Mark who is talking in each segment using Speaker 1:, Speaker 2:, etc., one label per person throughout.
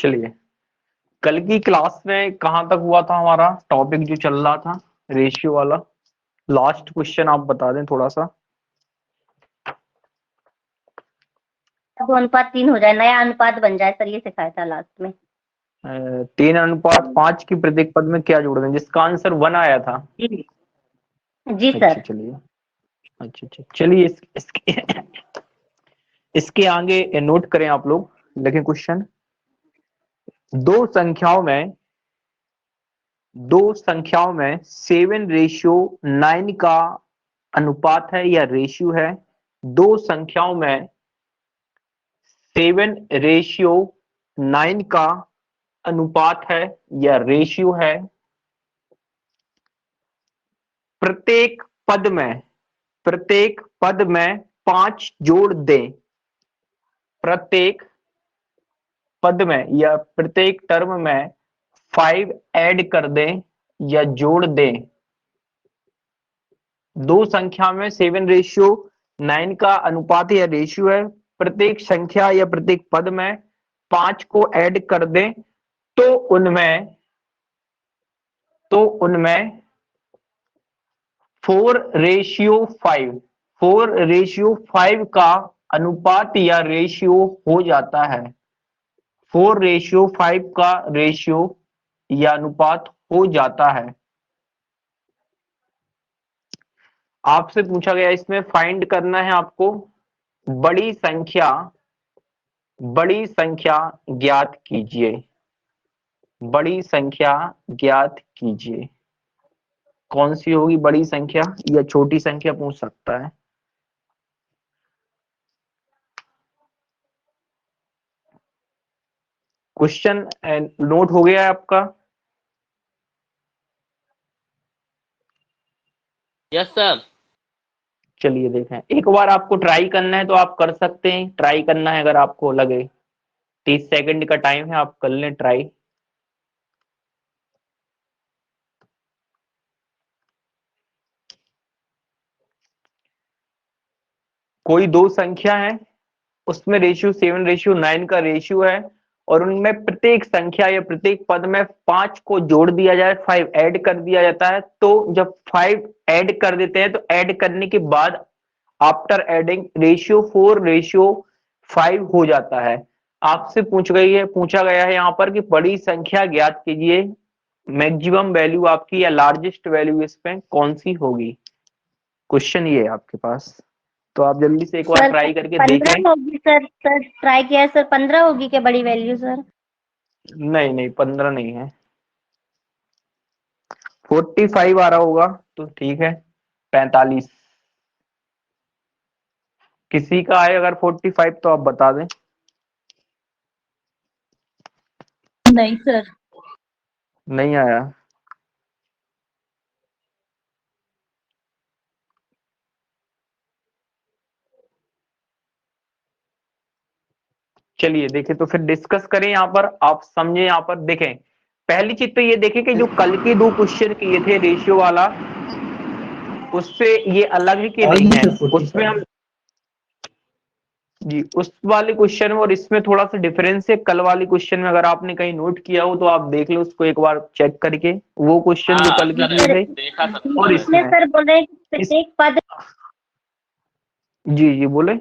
Speaker 1: चलिए, कल की क्लास में कहाँ तक हुआ था हमारा टॉपिक जो चल रहा था रेशियो वाला? लास्ट क्वेश्चन आप बता दें थोड़ा सा।
Speaker 2: 2:3 हो जाए, नया अनुपात बन जाए सर, ये सिखाया था लास्ट में।
Speaker 1: 3:5 की प्रत्येक पद में क्या जोड़ दें, जिसका आंसर 1 आया था।
Speaker 2: जी
Speaker 1: अच्छा
Speaker 2: सर।
Speaker 1: चलिए, अच्छा चलिए, इसके आगे नोट करें आप लोग, लिखें क्वेश्चन। दो संख्याओं में 7:9 का अनुपात है या रेशियो है। दो संख्याओं में 7:9 का अनुपात है या रेशियो है। प्रत्येक पद में 5 जोड़ दें। प्रत्येक पद में या प्रत्येक टर्म में 5 ऐड कर दें या जोड़ दें। दो संख्या में 7:9 का अनुपात या रेशियो है। प्रत्येक संख्या या प्रत्येक पद में 5 को ऐड कर दें तो उनमें 4:5 का अनुपात या रेशियो हो जाता है। 4:5 का रेशियो या अनुपात हो जाता है। आपसे पूछा गया इसमें फाइंड करना है आपको बड़ी संख्या ज्ञात कीजिए। बड़ी संख्या ज्ञात कीजिए। कौन सी होगी बड़ी संख्या या छोटी संख्या पूछ सकता है। क्वेश्चन नोट हो गया है आपका?
Speaker 3: Yes sir.
Speaker 1: चलिए देखें, एक बार आपको ट्राई करना है तो आप कर सकते हैं। ट्राई करना है अगर आपको लगे, 30 सेकंड का टाइम है, आप कर लें ट्राई। कोई दो संख्या है, उसमें रेशियो 7:9 का रेशियो है और उनमें प्रत्येक संख्या या प्रत्येक पद में 5 को जोड़ दिया जाए, 5 ऐड कर दिया जाता है। तो जब 5 ऐड कर देते हैं तो ऐड करने के बाद आफ्टर एडिंग रेशियो 4:5 हो जाता है। आपसे पूछा गया है यहाँ पर कि बड़ी संख्या ज्ञात कीजिए, मैक्सिमम वैल्यू आपकी या लार्जेस्ट वैल्यू इसमें कौन सी होगी। क्वेश्चन ये है आपके पास, तो आप जल्दी से एक बार
Speaker 2: सर
Speaker 1: ट्राई करके
Speaker 2: 15
Speaker 1: देखें।
Speaker 2: होगी सर। सर ट्राई किया है सर, 15 होगी क्या बड़ी वैल्यू सर?
Speaker 1: नहीं 15 नहीं है, 45 आ रहा होगा तो ठीक है। 45 किसी का आए अगर 45 तो आप बता दें।
Speaker 4: नहीं सर।
Speaker 1: नहीं आया। चलिए देखें, तो फिर डिस्कस करें यहाँ पर, आप समझे। यहाँ पर देखें, पहली चीज तो ये देखें कि जो कल के दो क्वेश्चन किए थे रेशियो वाला, उससे ये अलग है कि नहीं है। उसमें हम जी उस वाले क्वेश्चन में और इसमें थोड़ा सा डिफरेंस है। कल वाले क्वेश्चन में अगर आपने कहीं नोट किया हो तो आप देख लो उसको एक बार चेक करके, वो क्वेश्चन जो कल के किए थे
Speaker 3: देखा सर।
Speaker 1: और
Speaker 2: इसमें सर बोले प्रत्येक पद।
Speaker 1: जी बोले,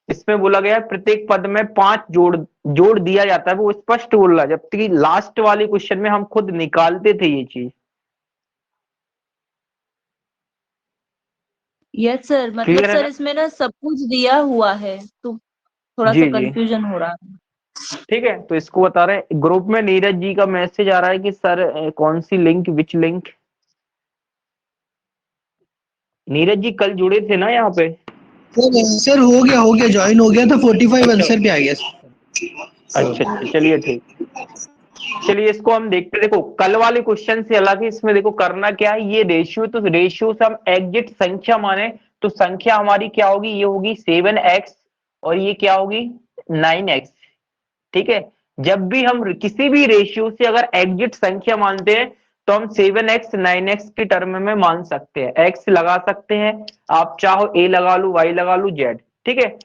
Speaker 1: इसमें बोला गया है प्रत्येक पद में 5 जोड़ दिया जाता है, वो स्पष्ट बोल रहा है। जबकि लास्ट वाले क्वेश्चन में हम खुद निकालते थे ये चीज।
Speaker 4: यस सर, मतलब
Speaker 1: क्लियर है
Speaker 4: सर
Speaker 1: ना?
Speaker 4: इसमें ना सब कुछ दिया हुआ है तो थोड़ा सा
Speaker 1: जी
Speaker 4: कंफ्यूजन हो रहा है।
Speaker 1: ठीक है, तो इसको बता रहे हैं। ग्रुप में नीरज जी का मैसेज आ रहा है कि सर कौन सी लिंक, विच लिंक। नीरज जी कल जुड़े थे ना यहाँ पे?
Speaker 5: सर हो गया ज्वाइन हो गया था, 45 आंसर पे आ गया सर।
Speaker 1: अच्छा चलिए ठीक। चलिए इसको हम देखते, देखो कल वाले क्वेश्चन से अलग है। इसमें देखो करना क्या है, ये रेशियो, तो रेशियो से हम एग्जैक्ट संख्या माने तो संख्या हमारी क्या होगी, ये होगी 7x और ये क्या होगी 9x। ठीक है, जब भी हम किसी भी रेशियो से अगर एग्जैक्ट संख्या मानते हैं तो हम 7x 9x के टर्म में मान सकते हैं। x लगा सकते हैं, आप चाहो a लगा लो, y लगा लो, z। ठीक है,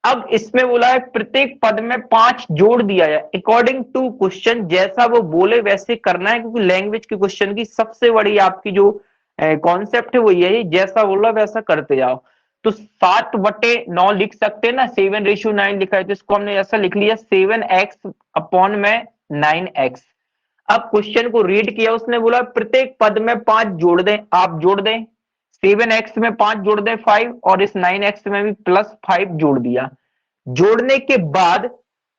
Speaker 1: अब इसमें बोला है प्रत्येक पद में 5 जोड़ दिया जाए अकॉर्डिंग टू क्वेश्चन, जैसा वो बोले वैसे करना है, क्योंकि लैंग्वेज के क्वेश्चन की सबसे बड़ी आपकी जो कॉन्सेप्ट है वो यही, जैसा बोला वैसा करते जाओ। तो 7/9 लिख सकते हैं ना, 7:9 लिखा है तो इसको हमने ऐसा लिख लिया 7x अपॉन में 9x। अब क्वेश्चन को रीड किया, उसने बोला प्रत्येक पद में 5 जोड़ दें, आप जोड़ दें 7x में 5 जोड़ दें 5, और इस 9x में भी +5 जोड़ दिया। जोड़ने के बाद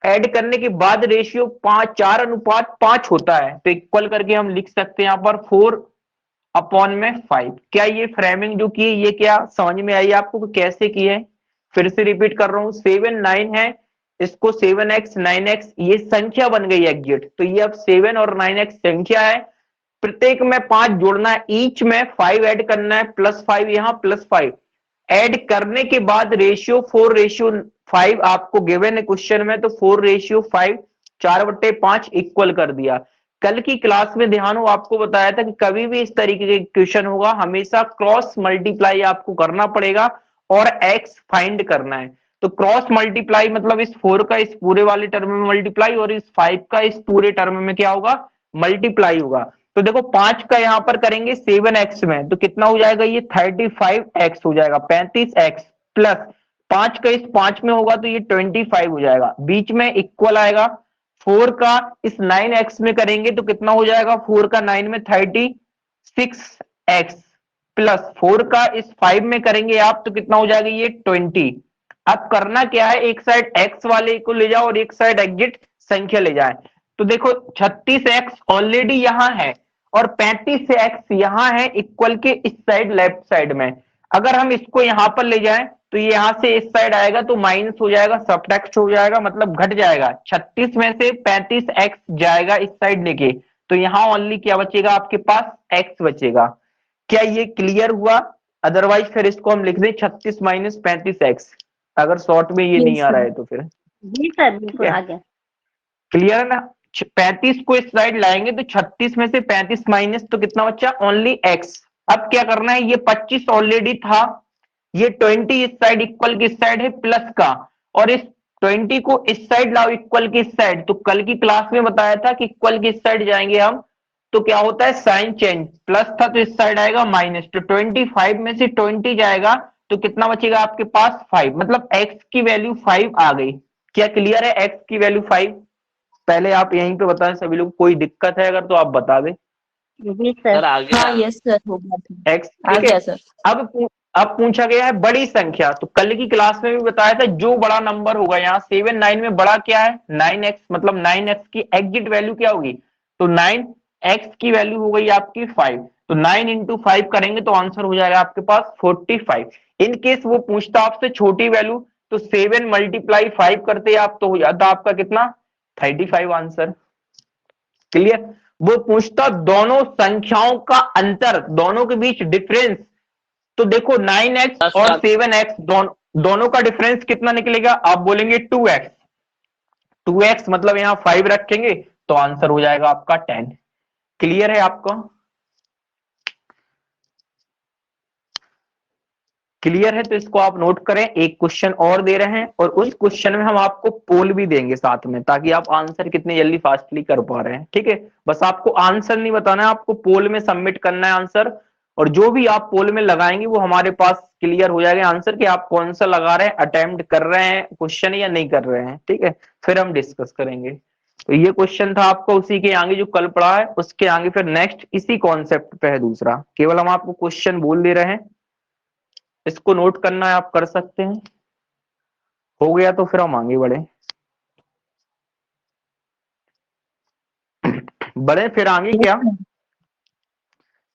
Speaker 1: ऐड करने के बाद रेशियो 4:5 होता है, तो इक्वल करके हम लिख सकते हैं यहां पर 4/5। क्या ये फ्रेमिंग जो की ये क्या समझ में आई आपको कैसे की है? फिर से रिपीट कर रहा हूं, 7 9 है, इसको 7x 9x ये संख्या बन गई एग्जैक्ट, तो ये अब 7 और 9x संख्या है, प्रत्येक में 5 जोड़ना है, ईच में 5 ऐड करना है, +5 यहां +5 ऐड करने के बाद रेशियो 4:5 आपको गिवन है क्वेश्चन में, तो 4:5 4/5 इक्वल कर दिया। कल की क्लास में ध्यान हो आपको बताया था कि कभी भी इस तरीके के क्वेश्चन होगा हमेशा क्रॉस मल्टीप्लाई आपको करना पड़ेगा और x फाइंड करना है। तो क्रॉस मल्टीप्लाई मतलब इस 4 का इस पूरे वाले टर्म में मल्टीप्लाई और इस 5 का इस पूरे टर्म में क्या होगा, मल्टीप्लाई होगा। तो देखो 5 का यहां पर करेंगे 7x में तो कितना हो जाएगा, ये 35x हो जाएगा, 35x प्लस 5 का इस 5 में होगा तो ये 25 हो जाएगा, बीच में इक्वल आएगा। 4 का इस 9x में करेंगे तो कितना हो जाएगा, 4 का 9 में 36x प्लस 4 का इस 5 में करेंगे आप तो कितना हो जाएगा, ये 20। अब करना क्या है, एक साइड x वाले को ले जाओ और एक साइड एग्जिट संख्या ले जाए। तो देखो 36x ऑलरेडी यहां है और 35x यहां है इक्वल के इस साइड लेफ्ट साइड में। अगर हम इसको यहां पर ले जाएं तो ये यहां से इस साइड आएगा तो माइनस हो जाएगा, सबट्रैक्ट हो जाएगा, मतलब घट जाएगा। 36 में से 35x जाएगा इस साइड लेके, तो यहां ओनली क्या बचेगा आपके पास, x बचेगा। क्या ये क्लियर हुआ? अदरवाइज फिर इसको हम लिख दें 36 - 35x, अगर शॉर्ट में ये नहीं
Speaker 4: यस
Speaker 1: आ रहा
Speaker 4: सर।
Speaker 1: है तो फिर
Speaker 2: जी सर बिल्कुल आ गया।
Speaker 1: क्लियर है ना। 35 को इस साइड लाएंगे तो 36 में से 35 माइनस तो कितना बचा, ओनली x। अब क्या करना है, ये 25 ऑलरेडी था, ये 20 इस साइड इक्वल किस साइड है, प्लस का, और इस 20 को इस साइड लाओ इक्वल किस साइड। तो कल की क्लास में बताया था कि इक्वल किस साइड जाएंगे हम तो क्या होता है, साइन चेंज, प्लस था तो इस साइड आएगा माइनस, तो 25 में से 20 जाएगा तो कितना बचेगा आपके पास 5, मतलब x की वैल्यू 5 आ गई। क्या क्लियर है, x की वैल्यू 5? पहले आप यहीं पे बताएं सभी लोग, कोई दिक्कत है अगर तो आप बता दें।
Speaker 2: जी सर।
Speaker 3: आ गया।
Speaker 4: हाँ यस सर, हो गया था।
Speaker 1: x
Speaker 4: आ
Speaker 1: ठीक है।
Speaker 4: गया सर।
Speaker 1: अब पूछा गया है बड़ी संख्या, तो कल की क्लास में भी बताया था जो बड़ा नंबर होगा, यहाँ 7 9 में बड़ा क्या है 9x, मतलब 9x की एग्जिट वैल्यू क्या होगी, तो 9x की वैल्यू हो गई आपकी 5, तो 9 × 5 करेंगे तो आंसर हो जाएगा आपके पास 45। इन केस वो पूछता आपसे छोटी वैल्यू तो 7 × 5 करते आप तो हो जाता आपका कितना 35 आंसर। क्लियर। वो पूछता दोनों संख्याओं का अंतर, दोनों के बीच डिफरेंस, तो देखो 9x और 7x दोनों का डिफरेंस कितना निकलेगा, आप बोलेंगे 2x, 2x मतलब यहां 5 रखेंगे तो आंसर हो जाएगा आपका 10। क्लियर है आपको? क्लियर है तो इसको आप नोट करें। एक क्वेश्चन और दे रहे हैं और उस क्वेश्चन में हम आपको पोल भी देंगे साथ में, ताकि आप आंसर कितने जल्दी फास्टली कर पा रहे हैं। ठीक है, बस आपको आंसर नहीं बताना है, आपको पोल में सबमिट करना है आंसर, और जो भी आप पोल में लगाएंगे वो हमारे पास क्लियर हो जाएगा आंसर कि आप कौन सा लगा रहे हैं, अटेम्प्ट कर रहे हैं क्वेश्चन या नहीं कर रहे हैं। ठीक है, फिर हम डिस्कस करेंगे। तो ये क्वेश्चन था आपका उसी के आगे जो कल पढ़ा है, उसके आगे फिर नेक्स्ट इसी कॉन्सेप्ट पे है दूसरा, केवल हम आपको क्वेश्चन बोल दे रहे हैं, इसको नोट करना है आप कर सकते हैं। हो गया तो फिर हम आगे बढ़े फिर आगे क्या,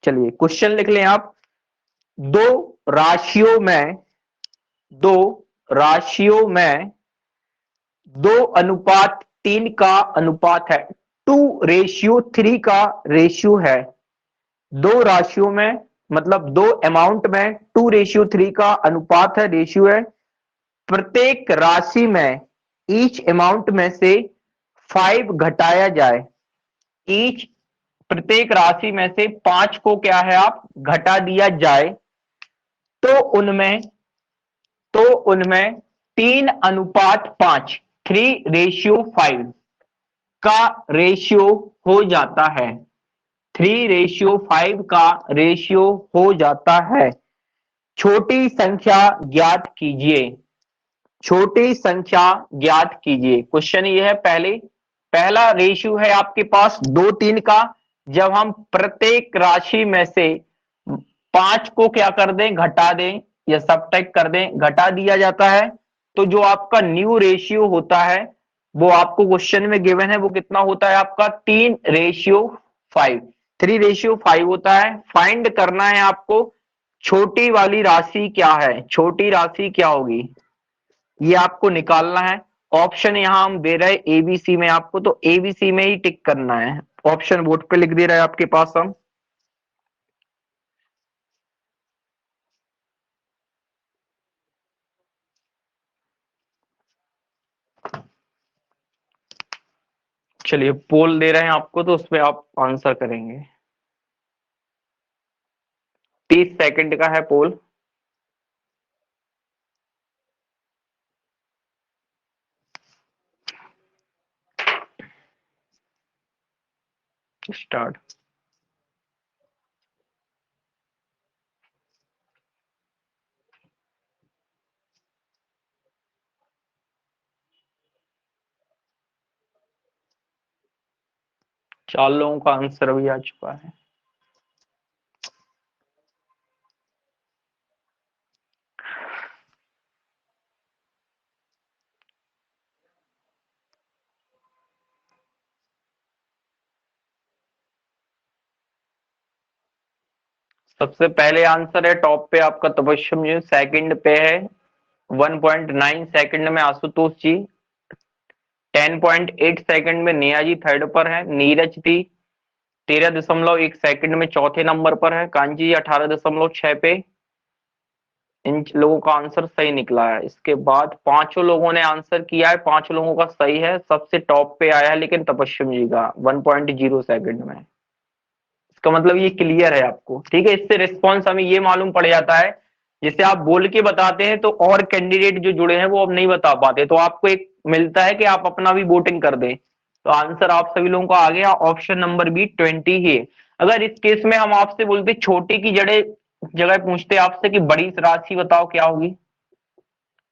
Speaker 1: चलिए क्वेश्चन लिख लें आप। दो राशियों में 2:3 का अनुपात है, 2:3 का रेशियो है। दो राशियों में मतलब दो अमाउंट में 2:3 का अनुपात है, रेशियो है। प्रत्येक राशि में ईच अमाउंट में से 5 घटाया जाए, ईच प्रत्येक राशि में से 5 को क्या है आप घटा दिया जाए, तो उनमें 3:5 3:5 का रेशियो हो जाता है। 3:5 का रेशियो हो जाता है। छोटी संख्या ज्ञात कीजिए। छोटी संख्या ज्ञात कीजिए। क्वेश्चन ये है, पहला रेशियो है आपके पास 2-3 का। जब हम प्रत्येक राशि में से 5 को क्या कर दें, घटा दें या सबट्रैक्ट कर दें, घटा दिया जाता है, तो जो आपका न्यू रेशियो होता है वो आपको क्वेश्चन में गिवन है, वो कितना होता है आपका 3:5। 3:5 होता है। फाइंड करना है आपको छोटी वाली राशि क्या है, छोटी राशि क्या होगी, ये आपको निकालना है। ऑप्शन यहां हम दे रहे हैं एबीसी में आपको, तो एबीसी में ही टिक करना है। ऑप्शन बोर्ड पे लिख दे रहे हैं आपके पास हम। चलिए पोल दे रहे हैं आपको, तो उसमें आप आंसर करेंगे। 30 सेकंड का है पोल। स्टार्ट। चार लोगों का आंसर भी आ चुका है। सबसे पहले आंसर है टॉप पे आपका तबस्सुम जी, सेकंड पे है 1.9 सेकंड में आशुतोष जी, 10.8 सेकंड में नेहा जी थर्ड पर है, नीरज जी 13.1 सेकंड में चौथे नंबर पर है, कांची जी 18.6 पे। इन लोगों का आंसर सही निकला है। इसके बाद पांचों लोगों ने आंसर किया है, पांचों लोगों का सही है। सबसे टॉप पे आया है लेकिन तपस्सुम जी का 1.0 सेकंड में। इसका मतलब ये क्लियर है आपको, ठीक है। इससे रिस्पॉन्स हमें ये मालूम पड़ जाता है, जिसे आप बोल के बताते हैं तो और कैंडिडेट जो जुड़े हैं वो अब नहीं बता पाते, तो आपको एक मिलता है कि आप अपना भी वोटिंग कर दें। तो आंसर आप सभी लोगों का आ गया, ऑप्शन नंबर बी 20 ही है। अगर इस केस में हम आपसे बोलते छोटी की जगह पूछते आपसे कि बड़ी राशि बताओ क्या होगी,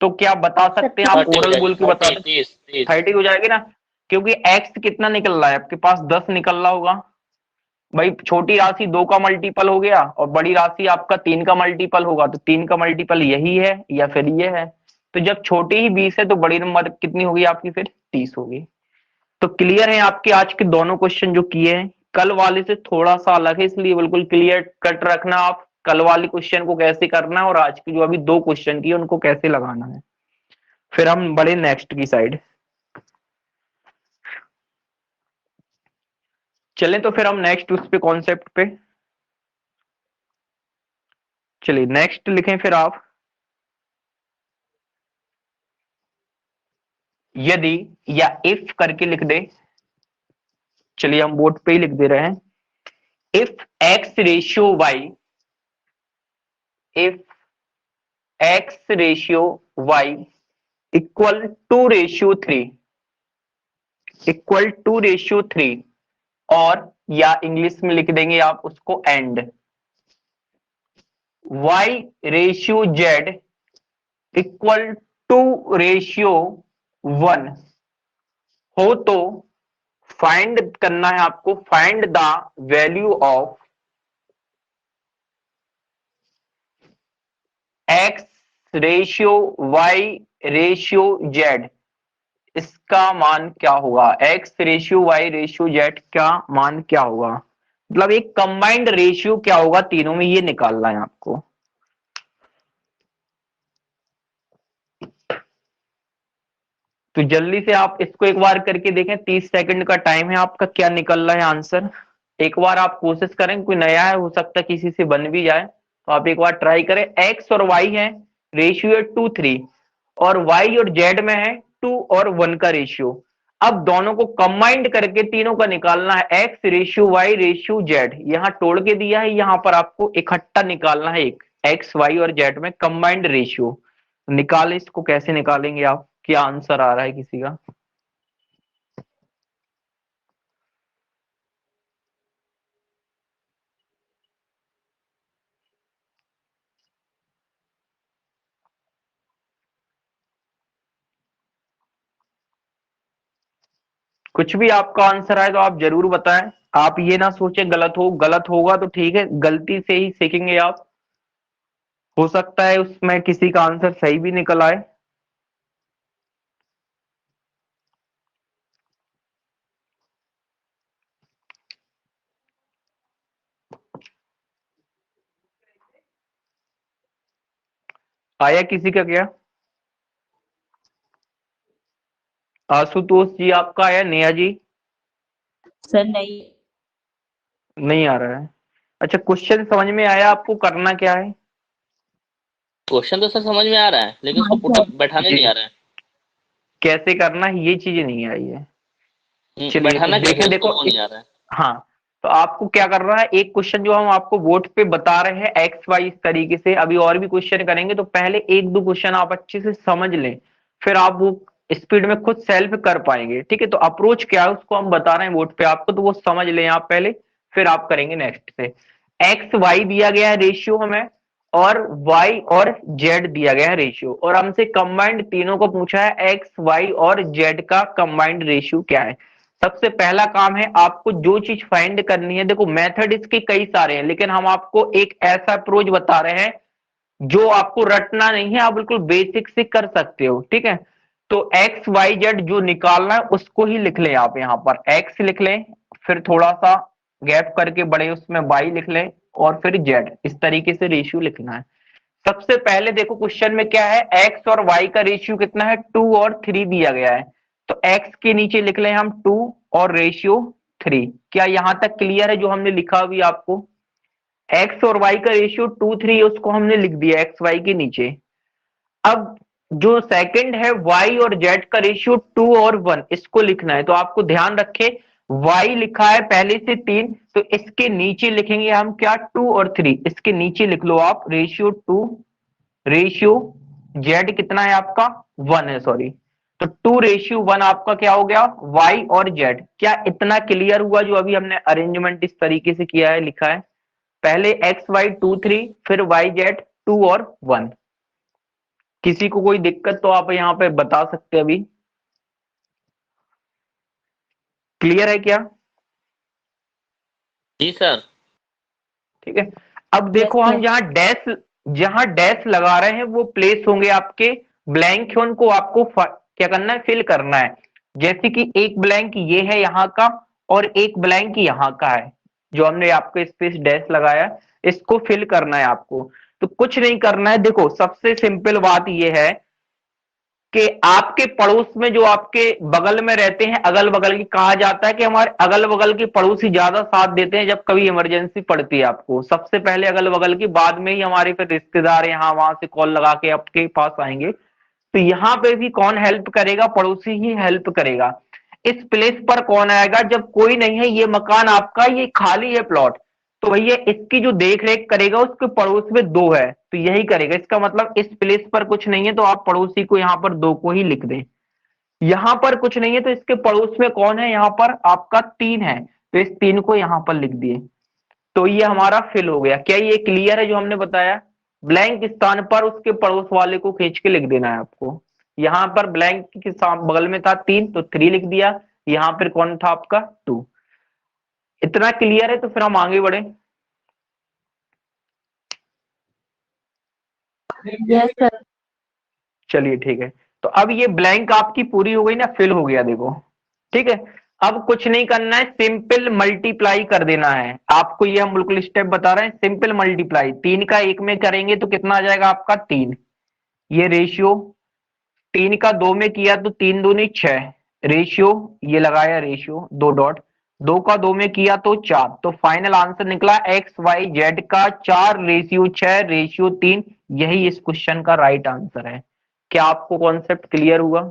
Speaker 1: तो क्या बता सकते हैं आप? ओरल बोल के बता सकते हैं 30 हो जाएगी ना, क्योंकि एक्स कितना निकल रहा है आपके पास, 10 निकल रहा होगा भाई। छोटी राशि 2 का मल्टीपल हो गया और बड़ी राशि आपका 3 का मल्टीपल होगा, तो 3 का मल्टीपल यही है या फिर ये है। तो जब छोटी ही 20 है तो बड़ी नंबर कितनी होगी आपकी, फिर 30 होगी। तो क्लियर है आपके आज के दोनों क्वेश्चन जो किए हैं। कल वाले से थोड़ा सा अलग है, इसलिए बिल्कुल क्लियर कट रखना आप कल वाले क्वेश्चन को कैसे करना है और आज की जो अभी 2 क्वेश्चन किए उनको कैसे लगाना है। फिर हम बढ़े नेक्स्ट की साइड। चलें तो फिर हम नेक्स्ट उस पे कॉन्सेप्ट पे चलिए, नेक्स्ट लिखें फिर आप। यदि या इफ करके लिख दे। चलिए हम बोर्ड पे ही लिख दे रहे हैं। If X ratio Y, if X ratio Y equal to ratio 3, equal to ratio 3, और या इंग्लिश में लिख देंगे आप उसको and Y ratio Z equal to ratio 1 हो, तो फाइंड करना है आपको, find the value of X ratio Y ratio Z. इसका मान क्या होगा, X ratio Y ratio Z का मान क्या होगा, मतलब एक कंबाइंड रेशियो क्या होगा तीनों में, ये निकालना है आपको। तो जल्दी से आप इसको एक बार करके देखें, 30 सेकंड का टाइम है आपका, क्या निकल रहा है आंसर। एक बार आप कोशिश करें, कोई नया है हो सकता है किसी से बन भी जाए, तो आप एक बार ट्राई करें। एक्स और वाई है, रेशियो है 2:3, और वाई और जेड में है 2 और 1 का रेशियो। अब दोनों को कंबाइंड करके तीनों का निकालना है, X ratio Y ratio Z. यहां तोड़ के दिया है, यहां पर आपको इकट्ठा निकालना है एक एक्स वाई और जेड में कंबाइंड रेशियो। निकाले इसको, कैसे निकालेंगे आप, क्या आंसर आ रहा है किसी का? कुछ भी आपका आंसर आए तो आप जरूर बताएं। आप ये ना सोचें गलत हो, गलत होगा तो ठीक है, गलती से ही सीखेंगे आप, हो सकता है उसमें किसी का आंसर सही भी निकल आए। आया किसी का क्या? आशुतोष जी आपका आया, नेहा जी?
Speaker 4: सर नहीं।
Speaker 1: नहीं आ रहा है। अच्छा, क्वेश्चन समझ में आया आपको, करना क्या है?
Speaker 3: क्वेश्चन तो सर समझ में आ रहा है, लेकिन उसको
Speaker 4: हाँ
Speaker 3: पुटअप
Speaker 4: सर।
Speaker 3: बैठाने
Speaker 1: जी,
Speaker 3: नहीं आ रहा है।
Speaker 1: कैसे करना है ये चीजें नहीं आई है। चलिए तो
Speaker 3: बैठाना कैसे
Speaker 1: देखिए,
Speaker 3: है, उसको
Speaker 1: देखो
Speaker 3: वो नहीं आ रहा है।
Speaker 1: हाँ, तो आपको क्या करना है, एक क्वेश्चन जो हम आपको बोर्ड पे बता रहे हैं एक्स वाई इस तरीके से, अभी और भी क्वेश्चन करेंगे, तो पहले एक दो क्वेश्चन आप अच्छे से समझ लें, फिर आप वो स्पीड में खुद सेल्फ कर पाएंगे। ठीक है, तो अप्रोच क्या है उसको हम बता रहे हैं बोर्ड पे आपको, तो वो समझ लें आप पहले, फिर आप करेंगे नेक्स्ट से। एक्स वाई दिया गया है रेशियो हमें, और वाई और जेड दिया गया है रेशियो, और हमसे कंबाइंड तीनों को पूछा है, एक्स वाई और जेड का कंबाइंड रेशियो क्या है। सबसे पहला काम है आपको जो चीज फाइंड करनी है, देखो मेथड इसके कई सारे हैं, लेकिन हम आपको एक ऐसा अप्रोच बता रहे हैं जो आपको रटना नहीं है, आप बिल्कुल बेसिक से कर सकते हो। ठीक है, तो एक्स वाई जेड जो निकालना है उसको ही लिख लें आप, यहां पर एक्स लिख लें, फिर थोड़ा सा गैप करके बड़े उसमें वाई लिख लें, और फिर जेड, इस तरीके से रेशियो लिखना है। सबसे पहले देखो क्वेश्चन में क्या है, एक्स और वाई का रेशियो कितना है, 2 और 3 दिया गया है, तो एक्स के नीचे लिख लें हम 2 और रेशियो 3। क्या यहां तक क्लियर है जो हमने लिखा अभी आपको? एक्स और वाई का रेशियो 2 3 है, उसको हमने लिख दिया एक्स वाई के नीचे। अब जो सेकंड है वाई और जेड का रेशियो 2 और 1, इसको लिखना है, तो आपको ध्यान रखें वाई लिखा है पहले से 3, तो इसके नीचे लिखेंगे हम क्या, 2 और 3, इसके नीचे लिख लो आप रेशियो 2, रेशियो जेड कितना है आपका, 1 है, सॉरी, तो 2 रेशियो 1 आपका क्या हो गया, वाई और जेड। क्या इतना क्लियर हुआ जो अभी हमने अरेंजमेंट इस तरीके से किया है, लिखा है पहले एक्स वाई 2 3, फिर वाई जेड 2 और 1। किसी को कोई दिक्कत तो आप यहाँ पे बता सकते हैं, अभी क्लियर है क्या?
Speaker 3: जी सर।
Speaker 1: ठीक है, अब
Speaker 4: यस
Speaker 1: देखो हम
Speaker 4: सर।
Speaker 1: जहां डैश लगा रहे हैं वो प्लेस होंगे आपके ब्लैंक, उनको आपको क्या करना है, फिल करना है। जैसे कि एक ब्लैंक ये है यहाँ का, और एक ब्लैंक यहाँ का है, जो हमने आपको स्पेस डैश लगाया, इसको फिल करना है आपको। तो कुछ नहीं करना है, देखो सबसे सिंपल बात ये है कि आपके पड़ोस में जो आपके बगल में रहते हैं, अगल बगल की, कहा जाता है कि हमारे अगल बगल के पड़ोसी ज्यादा साथ देते हैं जब कभी इमरजेंसी पड़ती है आपको, सबसे पहले अगल बगल की, बाद में ही हमारे फिर रिश्तेदार यहाँ वहां से कॉल लगा के आपके पास आएंगे। तो यहाँ पे भी कौन हेल्प करेगा, पड़ोसी ही हेल्प करेगा। इस प्लेस पर कौन आएगा, जब कोई नहीं है, ये मकान आपका ये खाली है प्लॉट, तो भैया इसकी जो देख रेख करेगा उसके पड़ोस में 2 है, तो यही करेगा। इसका मतलब इस प्लेस पर कुछ नहीं है, तो आप पड़ोसी को यहाँ पर 2 को ही लिख दें। यहां पर कुछ नहीं है, तो इसके पड़ोस में कौन है, यहाँ पर आपका 3 है, तो इस 3 को यहाँ पर लिख दिए। तो ये हमारा फिल हो गया। क्या ये क्लियर है जो हमने बताया? ब्लैंक स्थान पर उसके पड़ोस वाले को खींच के लिख देना है आपको। यहां पर ब्लैंक के बगल में था 3, तो 3 लिख दिया, यहां पर कौन था आपका 2। इतना क्लियर है, तो फिर हम आगे बढ़े।
Speaker 4: Yes sir.
Speaker 1: चलिए ठीक है, तो अब ये ब्लैंक आपकी पूरी हो गई ना, फिल हो गया देखो। ठीक है, अब कुछ नहीं करना है, सिंपल मल्टीप्लाई कर देना है आपको, ये हम बिल्कुल स्टेप बता रहे हैं। सिंपल मल्टीप्लाई, 3 का 1 में करेंगे तो कितना आ जाएगा आपका 3, ये रेशियो, 3 का 2 में किया तो 3 दूनी 6, रेशियो, ये लगाया रेशियो 2 डॉट, 2 का 2 में किया तो 4, तो फाइनल आंसर निकला एक्स वाई जेड का 4 रेशियो 6 रेशियो 3, यही इस क्वेश्चन का राइट आंसर है। क्या आपको कॉन्सेप्ट क्लियर हुआ?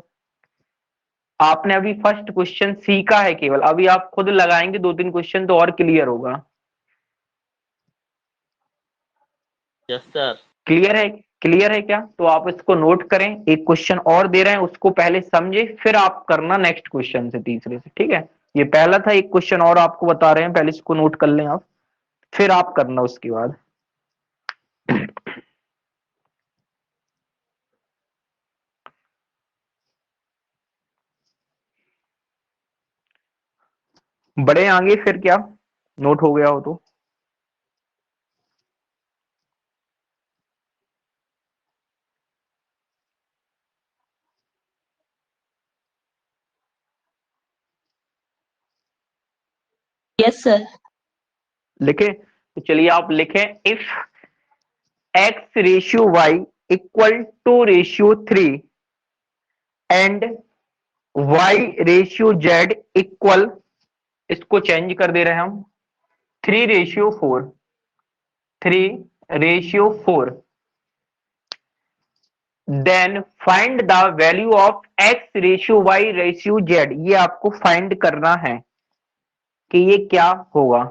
Speaker 1: आपने अभी फर्स्ट क्वेश्चन सीखा है केवल, अभी आप खुद लगाएंगे 2 3 क्वेश्चन तो और क्लियर होगा।
Speaker 3: Yes sir.
Speaker 1: क्लियर है? क्लियर है क्या? तो आप इसको नोट करें। एक क्वेश्चन और दे रहे हैं, उसको पहले समझे, फिर आप करना नेक्स्ट क्वेश्चन से, तीसरे से, ठीक है? ये पहला था, एक क्वेश्चन और आपको बता रहे हैं, पहले इसको नोट कर लें आप, फिर आप करना उसके बाद। बड़े आगे फिर क्या नोट हो गया हो तो।
Speaker 4: Yes sir.
Speaker 1: लिखे? तो चलिए आप लिखें, if x ratio y equal to ratio 3 and y ratio z equal, इसको चेंज कर दे रहे हैं हम, 3 ratio 4, 3 ratio 4, then find the value of x ratio y ratio z। ये आपको फाइंड करना है कि ये क्या होगा।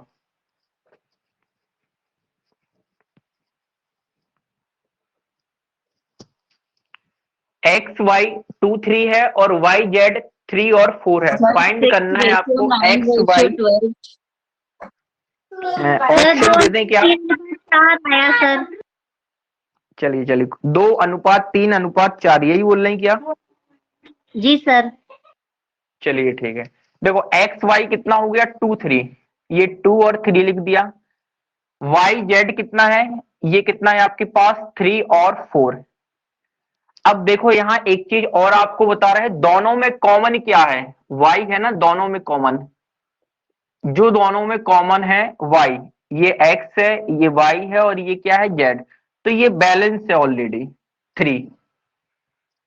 Speaker 1: एक्स वाई 2 3 है और वाई जेड 3 और 4 है। फाइंड करना है आपको एक्स वाई। ऑप्शन दे दें क्या?
Speaker 2: 4 आया सर।
Speaker 1: चलिए चलिए, 2:3:4 यही बोल रहे हैं क्या?
Speaker 2: जी सर।
Speaker 1: चलिए ठीक है। देखो एक्स वाई कितना हो गया, 2 3, ये 2 और 3 लिख दिया। वाई जेड कितना है, ये कितना है आपके पास, 3 और 4। अब देखो यहां एक चीज और आपको बता रहे हैं, दोनों में कॉमन क्या है, वाई है ना, दोनों में कॉमन, जो दोनों में कॉमन है वाई, ये एक्स है, ये वाई है, और ये क्या है, जेड। तो ये बैलेंस है ऑलरेडी 3।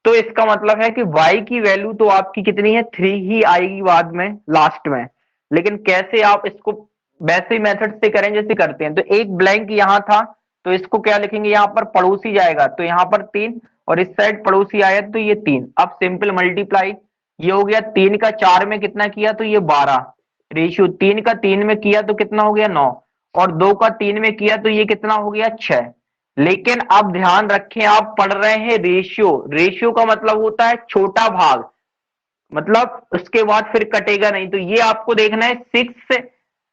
Speaker 1: तो इसका मतलब है कि y की वैल्यू तो आपकी कितनी है, 3 ही आएगी बाद में, लास्ट में। लेकिन कैसे आप इसको वैसे मेथड से करें जैसे करते हैं, तो एक ब्लैंक यहां था, तो इसको क्या लिखेंगे, यहां पर पड़ोसी जाएगा तो यहां पर 3, और इस साइड पड़ोसी आया तो ये 3। अब सिंपल मल्टीप्लाई, ये हो गया 3 का 4 में कितना किया, तो ये 12 रेशियो, 3 का 3 में किया तो कितना हो गया 9, और 2 का 3 में किया तो ये कितना हो गया 6। लेकिन अब ध्यान रखें, आप पढ़ रहे हैं रेशियो, रेशियो का मतलब होता है छोटा भाग, मतलब उसके बाद फिर कटेगा नहीं। तो ये आपको देखना है 6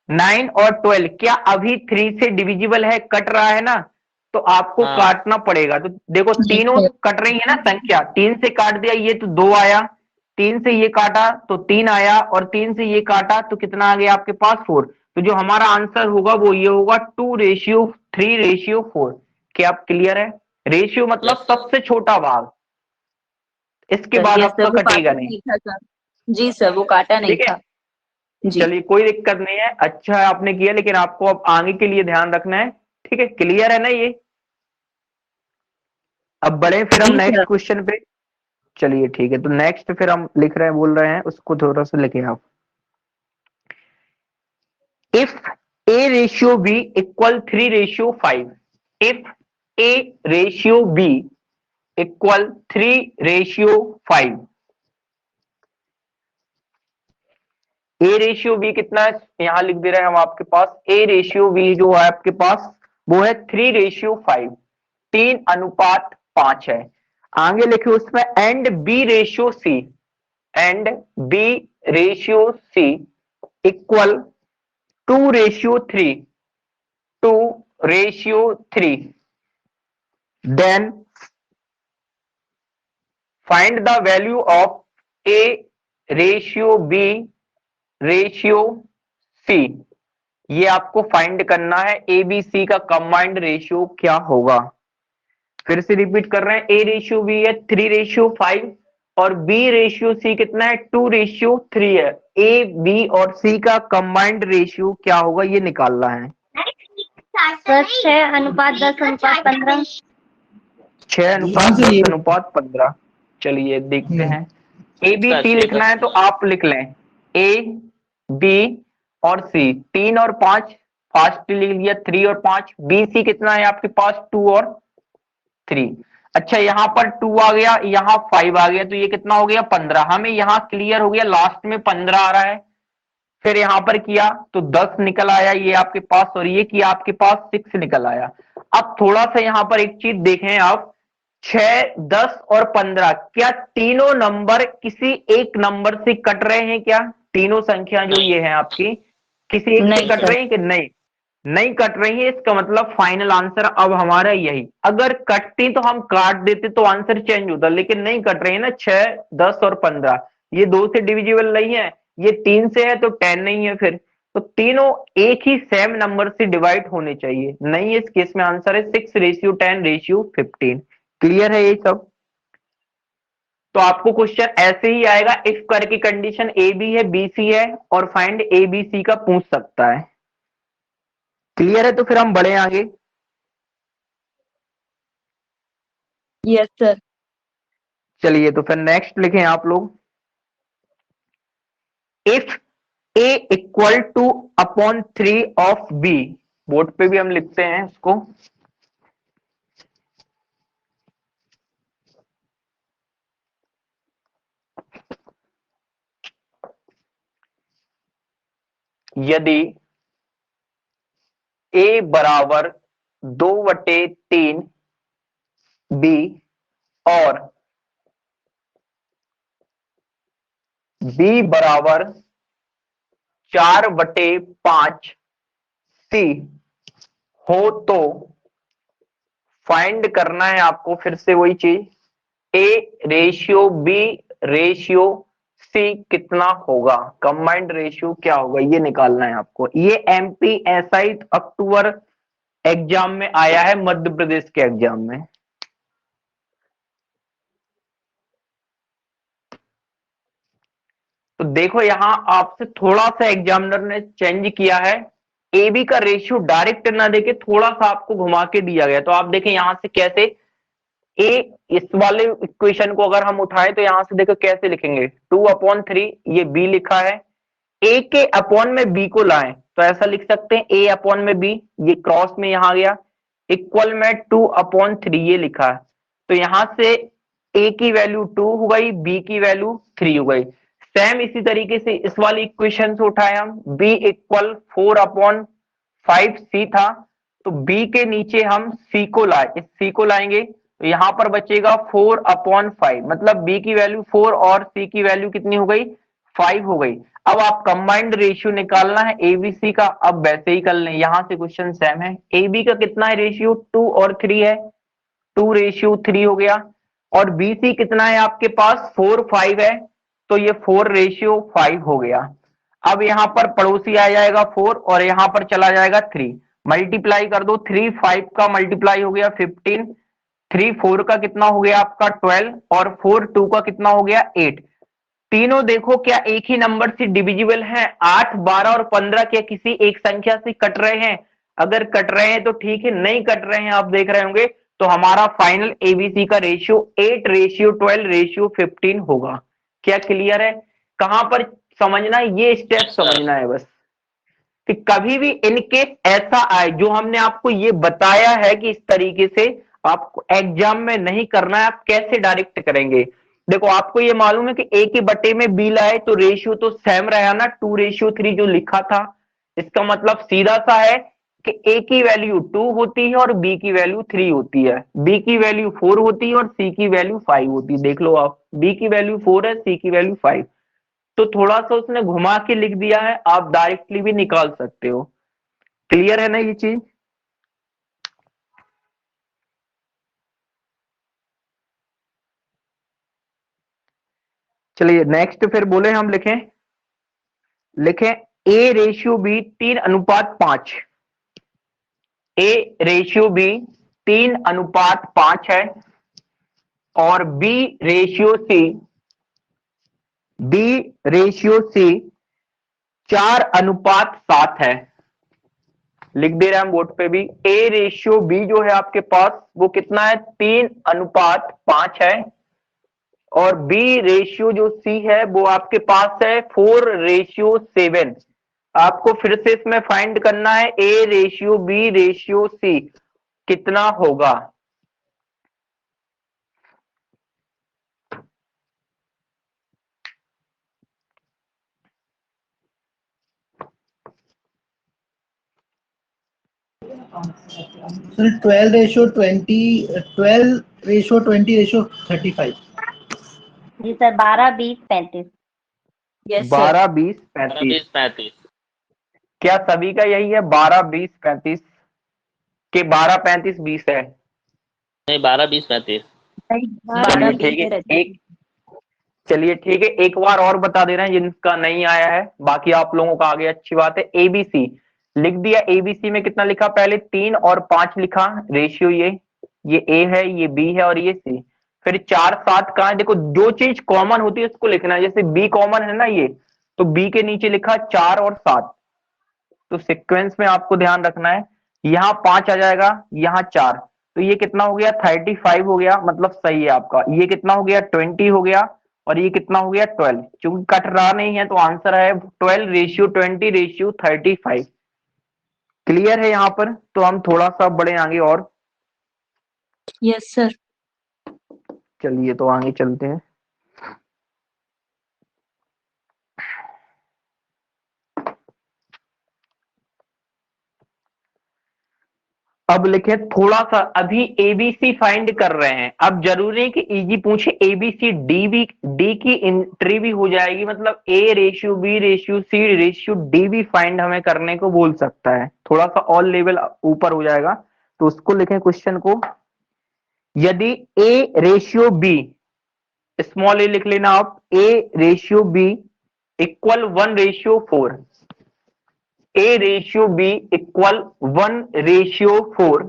Speaker 1: 9 और 12 क्या अभी 3 से डिविजिबल है, कट रहा है ना, तो आपको
Speaker 3: हाँ।
Speaker 1: काटना पड़ेगा। तो देखो तीनों कट रही है ना संख्या, 3 से काट दिया ये तो 2 आया, 3 से ये काटा तो 3 आया, और 3 से ये काटा तो कितना आ गया आपके पास 4। तो जो हमारा आंसर होगा वो ये होगा 2:3:4। क्या आप क्लियर है? रेशियो मतलब
Speaker 3: Yes, sir.
Speaker 1: सबसे छोटा भाग, इसके
Speaker 4: सर,
Speaker 1: बाद
Speaker 4: यस
Speaker 1: आपका
Speaker 4: सर, वो
Speaker 1: कटेगा
Speaker 4: काटा
Speaker 1: नहीं।
Speaker 4: नहीं था सर। जी सर, वो काटा नहीं
Speaker 1: ठीक है,
Speaker 4: था। जी
Speaker 1: चलिए कोई दिक्कत नहीं है, अच्छा है आपने किया, लेकिन आपको अब आगे के लिए ध्यान रखना है। ठीक है, क्लियर है ना ये? अब बढ़े फिर हम
Speaker 4: जी
Speaker 1: नेक्स्ट
Speaker 4: सर।
Speaker 1: क्वेश्चन पे। चलिए ठीक है, तो नेक्स्ट फिर हम लिख रहे हैं, बोल रहे हैं, उसको थोड़ा सा लिखें आप। If a ratio b equal 3:5, if a ratio b equal 3:5, A ratio B कितना है, यहां लिख दे रहे हैं हम आपके पास, ए रेशियो बी जो है आपके पास वो है 3:5, 3:5 है। आगे लिखे उसमें and B ratio C, and B ratio C equal 2:3, 2:3, then find the value of A ratio B ratio C. ये आपको फाइंड करना है, ए बी सी का कंबाइंड रेशियो क्या होगा। फिर से रिपीट कर रहे हैं, ए रेशियो बी है 3:5 और बी रेशियो सी कितना है 2:3 है। ए बी और सी का कंबाइंड रेशियो क्या होगा ये निकालना है।
Speaker 2: सर 6:10:15।
Speaker 1: 6:10:15। चलिए देखते हैं, ए बी सी लिखना है तो आप लिख लें, ए बी और सी, 3 और 5 फास्ट लिख लिया, 3 और 5, बी सी कितना है आपके पास 2 और 3। अच्छा यहां पर 2 आ गया, यहां 5 आ गया, तो ये कितना हो गया 15। हमें यहां क्लियर हो गया, लास्ट में 15 आ रहा है। फिर यहां पर किया तो 10 निकल आया ये आपके पास, और ये किया आपके पास 6 निकल आया। अब थोड़ा सा यहां पर एक चीज देखें आप, 6, 10 और 15, क्या तीनों नंबर किसी एक नंबर से कट रहे हैं क्या? तीनों संख्या जो ये है आपकी किसी एक से
Speaker 4: नहीं
Speaker 1: कट
Speaker 4: सर।
Speaker 1: रही है कि नहीं? नहीं कट रही है, इसका मतलब फाइनल आंसर अब हमारा यही। अगर कटती तो हम काट देते तो आंसर चेंज होता, लेकिन नहीं कट रही है ना। 6, 10 और 15 ये 2 से डिविजिबल नहीं है, ये 3 से है तो 10 नहीं है फिर। तो तीनों एक ही सेम नंबर से डिवाइड होने चाहिए, नहीं इस केस में आंसर है 6:10:15। क्लियर है ये सब? तो आपको क्वेश्चन ऐसे ही आएगा, इफ करके कंडीशन ए बी है, बी सी है और फाइंड ए बी सी का पूछ सकता है। क्लियर है? तो फिर हम बढ़े आगे।
Speaker 4: Yes sir.
Speaker 1: चलिए तो फिर नेक्स्ट लिखें आप लोग। If A equal two upon 3 of B, board पे भी हम लिखते हैं इसको। यदि ए बराबर 2/3 बी और बी बराबर 4/5 सी हो, तो फाइंड करना है आपको फिर से वही चीज, A ratio B ratio C कितना होगा, कंबाइंड रेशियो क्या होगा ये निकालना है आपको। ये एमपी एसआई अक्टूबर एग्जाम में आया है, मध्य प्रदेश के एग्जाम में। तो देखो यहां आपसे थोड़ा सा एग्जामिनर ने चेंज किया है, ए बी का रेशियो डायरेक्ट ना देके थोड़ा सा आपको घुमा के दिया गया। तो आप देखें यहां से कैसे ए, इस वाले इक्वेशन को अगर हम उठाएं तो यहां से देखो कैसे लिखेंगे, 2/3 ये बी लिखा है, ए के अपॉन में बी को लाएं तो ऐसा लिख सकते हैं ए अपॉन में बी, ये क्रॉस में यहां गया, इक्वल में 2/3 ये लिखा है। तो यहां से ए की वैल्यू 2 हो गई, बी की वैल्यू 3 हो गई। सेम इसी तरीके से इस वाली इक्वेशन से उठाए हम, बी इक्वल 4/5 सी था, तो बी के नीचे हम सी को लाए, इस सी को लाएंगे तो यहां पर बचेगा 4/5, मतलब बी की वैल्यू 4 और सी की वैल्यू कितनी हो गई, 5 हो गई। अब आप कंबाइंड रेशियो निकालना है एबीसी का, अब वैसे ही कर लें, यहां से क्वेश्चन सेम है। एबी का कितना है रेशियो, 2 और 3 है, 2:3 हो गया। और बीसी कितना है आपके पास, 4, 5 है, तो ये 4:5 हो गया। अब यहां पर पड़ोसी आ जाएगा 4 और यहां पर चला जाएगा 3, मल्टीप्लाई कर दो, 3 5 का मल्टीप्लाई हो गया 15, 3 4 का कितना हो गया आपका 12 और 4 2 का कितना हो गया 8। तीनों देखो क्या एक ही नंबर से डिविजिबल हैं, 8, 12 और 15 क्या किसी एक संख्या से कट रहे हैं? अगर कट रहे हैं तो ठीक है, नहीं कट रहे हैं आप देख रहे होंगे तो हमारा फाइनल एबीसी का रेशियो 8:12:15 होगा। क्या क्लियर है? कहां पर समझना है, ये स्टेप
Speaker 3: यस सर।
Speaker 1: समझना है बस, कि कभी भी इनकेस ऐसा आए जो हमने आपको ये बताया है कि इस तरीके से आपको एग्जाम में नहीं करना है, आप कैसे डायरेक्ट करेंगे। देखो आपको ये मालूम है कि ए के बटे में बी लाए तो रेशियो तो सेम रहा ना, 2:3 जो लिखा था। इसका मतलब सीधा सा है कि ए की वैल्यू 2 होती है और बी की वैल्यू 3 होती है, बी की वैल्यू 4 होती है और सी की वैल्यू 5 होती है। देख लो आप, बी की वैल्यू 4 है, सी की वैल्यू 5। तो थोड़ा सा उसने घुमा के लिख दिया है, आप डायरेक्टली भी निकाल सकते हो। क्लियर है ना ये चीज? चलिए नेक्स्ट फिर बोले हम लिखें, A ratio B 3:5, A ratio B 3:5 है और बी रेशियो सी 4:7 है। लिख दे रहे हैं हम बोर्ड पे भी, ए रेशियो बी जो है आपके पास वो कितना है, 3:5 है और बी रेशियो जो सी है वो आपके पास है 4:7। आपको फिर से इसमें फाइंड करना है A ratio B ratio C कितना होगा।
Speaker 5: Sir 12:20, 12 ratio 20 ratio 35।
Speaker 2: जी सर 12 20 35।
Speaker 4: Yes sir.
Speaker 1: 12 20
Speaker 3: 12
Speaker 1: 35।
Speaker 3: 20 35।
Speaker 1: क्या सभी का यही है 12 20 35 के 12 35 20 है?
Speaker 3: नहीं, 12 20 35।
Speaker 1: चलिए
Speaker 4: 12
Speaker 1: ठीक
Speaker 4: 20
Speaker 1: है,
Speaker 4: रहता है।
Speaker 1: एक चलिए ठीक है, एक बार और बता दे रहे हैं जिनका नहीं आया है, बाकी आप लोगों का आ गया, अच्छी बात है। एबीसी लिख दिया। एबीसी में कितना लिखा? पहले 3 और 5 लिखा रेशियो, ये ए है, ये बी है और ये सी। फिर 4 7 कहा है? देखो जो चीज कॉमन होती है उसको लिखना है। जैसे बी कॉमन है ना, ये तो बी के नीचे लिखा 4 और 7। तो सीक्वेंस में आपको ध्यान रखना है, यहाँ 5 आ जाएगा, यहाँ 4, तो ये कितना हो गया? 35 हो गया, मतलब सही है आपका। ये कितना हो गया? 20 हो गया, और ये कितना हो गया? 12। चूंकि कट रहा नहीं है तो आंसर है 12 रेशियो 20 रेशियो 35। क्लियर है यहाँ पर? तो हम थोड़ा सा बढ़े आगे और।
Speaker 4: Yes sir.
Speaker 1: चलिए तो आगे चलते हैं। अब लिखे थोड़ा सा, अभी एबीसी फाइंड कर रहे हैं। अब जरूरी है कि इजी पूछे, एबीसी डी की एंट्री भी हो जाएगी, मतलब A ratio B ratio C ratio D भी फाइंड हमें करने को बोल सकता है। थोड़ा सा और लेवल ऊपर हो जाएगा, तो उसको लिखें क्वेश्चन को। यदि A ratio B, small A लिख लेना आप, A ratio B equal 1:4, A ratio B equal 1:4,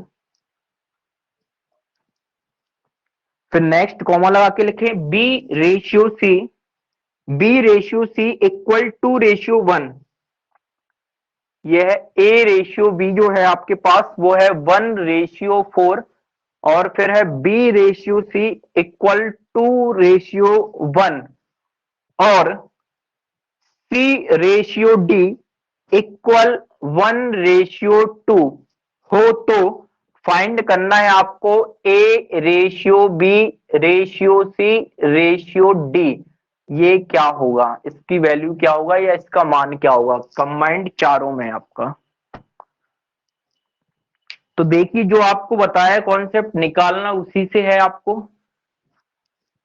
Speaker 1: फिर नेक्स्ट कॉमा लगा के लिखें बी रेशियो सी इक्वल 2:1। यह ए रेशियो बी जो है आपके पास वो है 1:4, और फिर है बी रेशियो सी इक्वल 2:1, और सी रेशियो डी इक्वल 1:2 हो, तो फाइंड करना है आपको A ratio B ratio C ratio D. ये क्या होगा? इसकी वैल्यू क्या होगा या इसका मान क्या होगा कंबाइंड चारों में आपका? तो देखिए, जो आपको बताया कॉन्सेप्ट निकालना उसी से है आपको।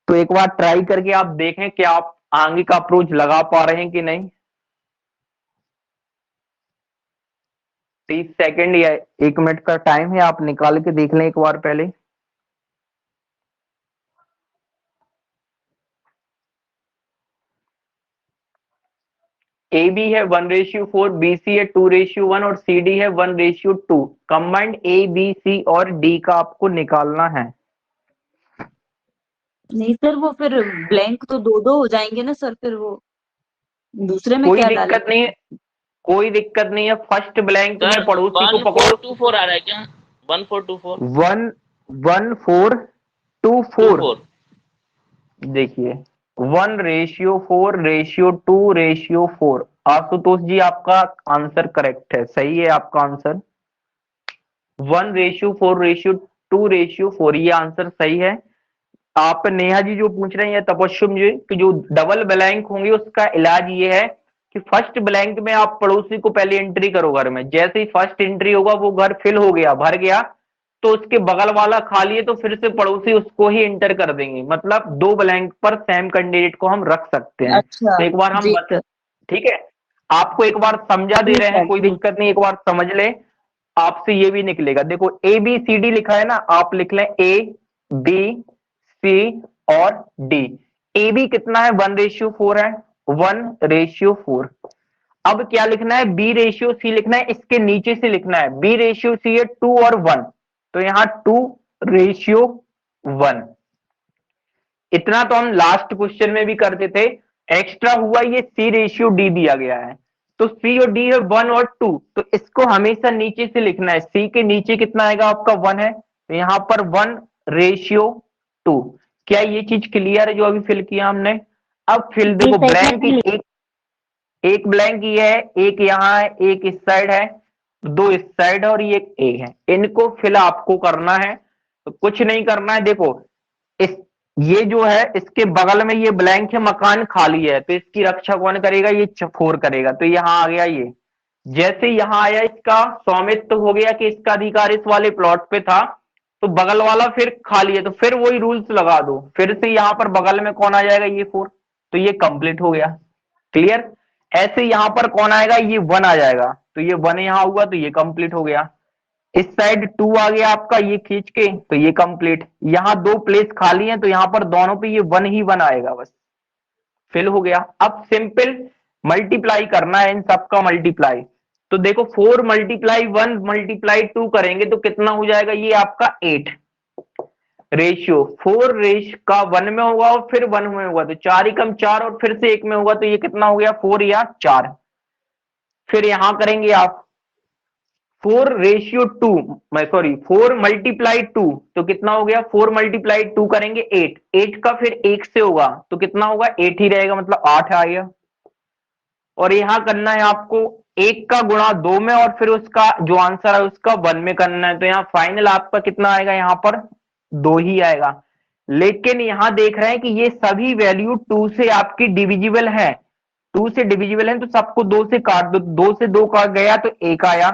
Speaker 1: तो एक बार ट्राई करके आप देखें कि आप आगे का अप्रोच लगा पा रहे हैं कि नहीं। 30 सेकंड या 1 मिनट का टाइम है, आप निकाल के देख लें एक बार पहले। ए बी है 1:4, बी सी है 2:1 और सी डी है 1:2। कंबाइंड ए बी सी और डी का आपको निकालना है।
Speaker 4: नहीं सर, वो फिर ब्लैंक तो दो दो हो जाएंगे ना सर, फिर वो दूसरे में
Speaker 1: कोई
Speaker 4: क्या
Speaker 1: दिक्कत
Speaker 4: डालेंगे?
Speaker 1: नहीं है, कोई दिक्कत नहीं है। फर्स्ट ब्लैंक
Speaker 3: सर
Speaker 1: में पड़ोसी को
Speaker 3: 1424 आ रहा है क्या? 1424।
Speaker 1: 1:4:2:4।
Speaker 3: 24।
Speaker 1: देखिए 1:4:2:4। आशुतोष जी आपका आंसर करेक्ट है, सही है आपका आंसर। 1:4:2:4, ये आंसर सही है। आप नेहा जी जो पूछ रहे हैं, तपस्सुम जी, कि जो डबल ब्लैंक होंगे उसका इलाज ये है कि फर्स्ट ब्लैंक में आप पड़ोसी को पहले एंट्री करो घर में। जैसे ही फर्स्ट एंट्री होगा वो घर फिल हो गया, भर गया, तो उसके बगल वाला खाली है तो फिर से पड़ोसी उसको ही इंटर कर देंगे। मतलब 2 ब्लैंक पर सेम कैंडिडेट को हम रख सकते हैं।
Speaker 4: अच्छा
Speaker 1: तो एक बार हम
Speaker 4: जी सर।
Speaker 1: ठीक है, आपको एक बार समझा दे
Speaker 4: जी
Speaker 1: रहे हैं,
Speaker 4: सर
Speaker 1: कोई
Speaker 4: जी।
Speaker 1: दिक्कत नहीं, एक बार समझ ले। आपसे ये भी निकलेगा, देखो ए बी सी डी लिखा है ना, आप लिख लें ए बी सी और डी। ए बी कितना है? 1:4 है, 1:4। अब क्या लिखना है? बी रेशियो सी लिखना है, इसके नीचे से लिखना है। बी रेशियो सी है 2 और 1, तो यहां 2:1। इतना तो हम लास्ट क्वेश्चन में भी करते थे। एक्स्ट्रा हुआ ये सी रेशियो डी दिया गया है, तो सी और डी है 1 और 2, तो इसको हमेशा नीचे से लिखना है। सी के नीचे कितना आएगा आपका? 1 है, तो यहां पर 1:2। क्या ये चीज क्लियर है जो अभी फिल किया हमने? अब फिल
Speaker 2: जी
Speaker 1: देखो,
Speaker 2: सर
Speaker 1: ब्लैंक एक ब्लैंक ये है, एक यहाँ है, एक इस साइड है, 2 इस साइड है और ये एक है। इनको फिल आपको करना है, तो कुछ नहीं करना है। देखो इस ये जो है इसके बगल में ये ब्लैंक है, मकान खाली है, तो इसकी रक्षा कौन करेगा? ये 4 करेगा, तो यहां आ गया ये। जैसे यहां आया, इसका स्वामित्व हो गया कि इसका अधिकार इस वाले प्लॉट पे था, तो बगल वाला फिर खाली है, तो फिर वही रूल्स लगा दो, फिर से यहाँ पर बगल में कौन आ जाएगा, ये 4, तो ये कंप्लीट हो गया। क्लियर। ऐसे यहाँ पर कौन आएगा, ये 1 आ जाएगा, तो ये 1 यहाँ हुआ, तो ये कंप्लीट हो गया। इस साइड 2 आ गया आपका, ये खींच के, तो ये कंप्लीट। यहाँ 2 प्लेस खाली हैं, तो यहाँ पर दोनों पे ये 1 ही 1 आएगा, बस फिल हो गया। अब सिंपल मल्टीप्लाई करना है इन सबका मल्टीप्लाई। तो देखो 4 मल्टीप्लाई 1 मल्टीप्लाई 2 करेंगे तो कितना हो जाएगा, ये आपका 8 रेशियो 4 रेश का 1 में होगा और फिर 1 में होगा, तो 4 एकम 4 और फिर से 1 में होगा, तो ये कितना हो गया 4 या 4। फिर यहां करेंगे आप 4 रेशियो 2, मैं सॉरी 4 मल्टीप्लाई 2, तो कितना हो गया 4 मल्टीप्लाई 2 करेंगे 8, 8 का फिर 1 से होगा, तो कितना होगा 8 ही रहेगा, मतलब 8 आ गया। और यहां करना है आपको 1 का गुणा 2 में और फिर उसका जो आंसर है उसका 1 में करना है, तो यहाँ फाइनल आपका कितना आएगा, यहाँ पर 2 ही आएगा। लेकिन यहां देख रहे हैं कि ये सभी वैल्यू 2 से आपकी डिविजिबल है, 2 से डिविजिबल है, तो सबको 2 से काट दो, 2 से 2 काट गया तो 1 आया,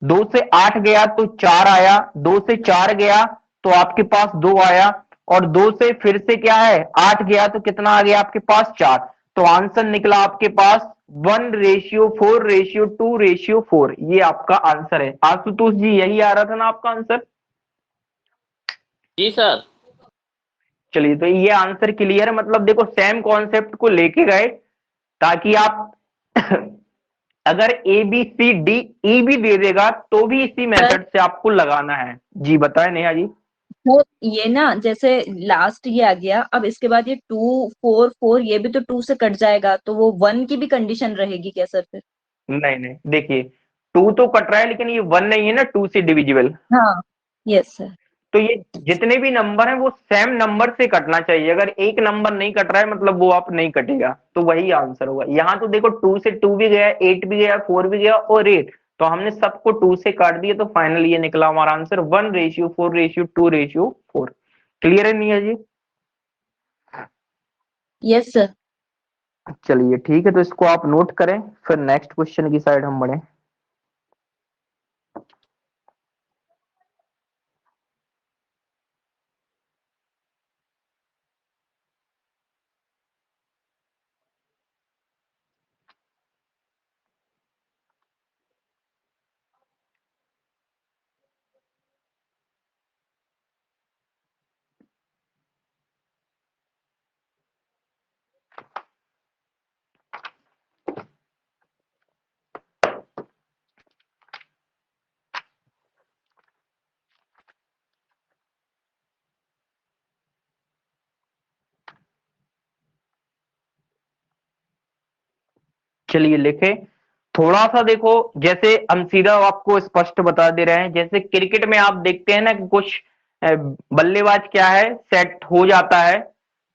Speaker 1: 2 से 8 गया तो 4 आया, 2 से 4 गया तो आपके पास 2 आया, और 2 से फिर से क्या है 8 गया तो कितना आ गया आपके पास 4। तो आंसर निकला आपके पास 1 रेशियो 4 रेशियो 2 रेशियो 4, ये आपका आंसर है। आशुतोष जी यही आ रहा था ना आपका आंसर?
Speaker 3: जी सर।
Speaker 1: चलिए, तो ये आंसर क्लियर है, मतलब देखो सेम कॉन्सेप्ट को लेके गए ताकि आप अगर ए बी सी डी ई भी दे देगा तो भी इसी मेथड से आपको लगाना है। जी बताएं नेहा जी।
Speaker 4: तो ये ना जैसे लास्ट ये आ गया, अब इसके बाद ये 2 4 4 ये भी तो 2 से कट जाएगा, तो वो 1 की भी कंडीशन रहेगी क्या सर फिर?
Speaker 1: नहीं नहीं, देखिए 2 तो कट रहा है लेकिन ये 1 नहीं है ना 2 से डिविजिबल,
Speaker 4: हाँ यस सर।
Speaker 1: तो ये जितने भी नंबर हैं वो सेम नंबर से कटना चाहिए। अगर एक नंबर नहीं कट रहा है मतलब वो आप नहीं कटेगा, तो वही आंसर होगा। यहाँ तो देखो 2 से 2 भी गया, 8 भी गया, 4 भी गया और 8, तो हमने सबको 2 से काट दिया, तो फाइनल ये निकला हमारा answer 1 ratio 4 ratio 2 ratio 4। Clear है नहीं है जी?
Speaker 4: Yes sir.
Speaker 1: चलिए ठीक है, तो इसको आप नोट करें, फिर नेक्स्ट क्वेश्चन की साइड हम बढ़े। चलिए लिखे, थोड़ा सा देखो, जैसे हम सीधा आपको स्पष्ट बता दे रहे हैं, जैसे क्रिकेट में आप देखते हैं ना कि कुछ बल्लेबाज क्या है सेट हो जाता है,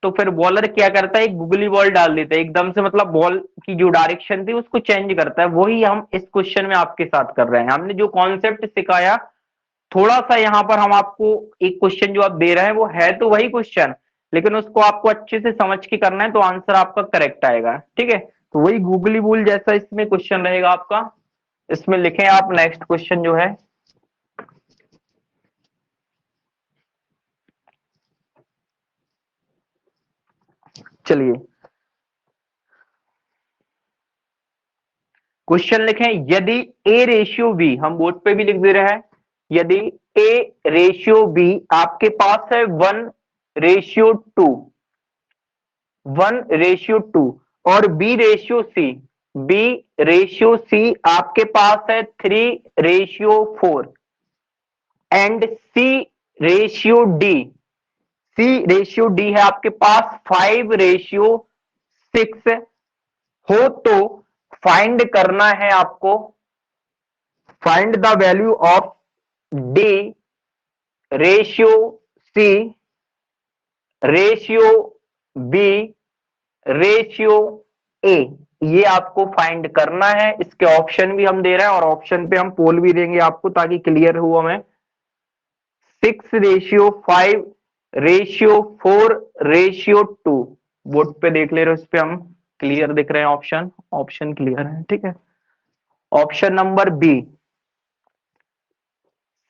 Speaker 1: तो फिर बॉलर क्या करता है, एक गुगली बॉल डाल देता है एकदम से, मतलब बॉल की जो डायरेक्शन थी उसको चेंज करता है। वही हम इस क्वेश्चन में आपके साथ कर रहे हैं। हमने जो कॉन्सेप्ट सिखाया, थोड़ा सा यहाँ पर हम आपको एक क्वेश्चन जो आप दे रहे हैं वो है तो वही क्वेश्चन, लेकिन उसको आपको अच्छे से समझ के करना है, तो आंसर आपका करेक्ट आएगा। ठीक है, तो वही गूगली बुल जैसा इसमें क्वेश्चन रहेगा आपका। इसमें लिखें आप नेक्स्ट क्वेश्चन जो है, चलिए क्वेश्चन लिखें, यदि ए रेशियो बी, हम बोर्ड पे भी लिख दे रहे हैं, यदि ए रेशियो बी आपके पास है 1 रेशियो 2, 1 रेशियो 2, और B ratio C, B ratio C आपके पास है 3 ratio 4, and C ratio D, C ratio D है आपके पास 5 रेशियो 6 हो, तो फाइंड करना है आपको, find the value of D ratio C ratio B ratio A, ये आपको फाइंड करना है। इसके ऑप्शन भी हम दे रहे हैं और ऑप्शन पे हम पोल भी देंगे आपको ताकि क्लियर हो हमें। 6 रेशियो 5 रेशियो 4 रेशियो 2, बोर्ड पे देख ले रहे हो, इस पे हम क्लियर दिख रहे हैं ऑप्शन, ऑप्शन क्लियर है। ठीक है, option number B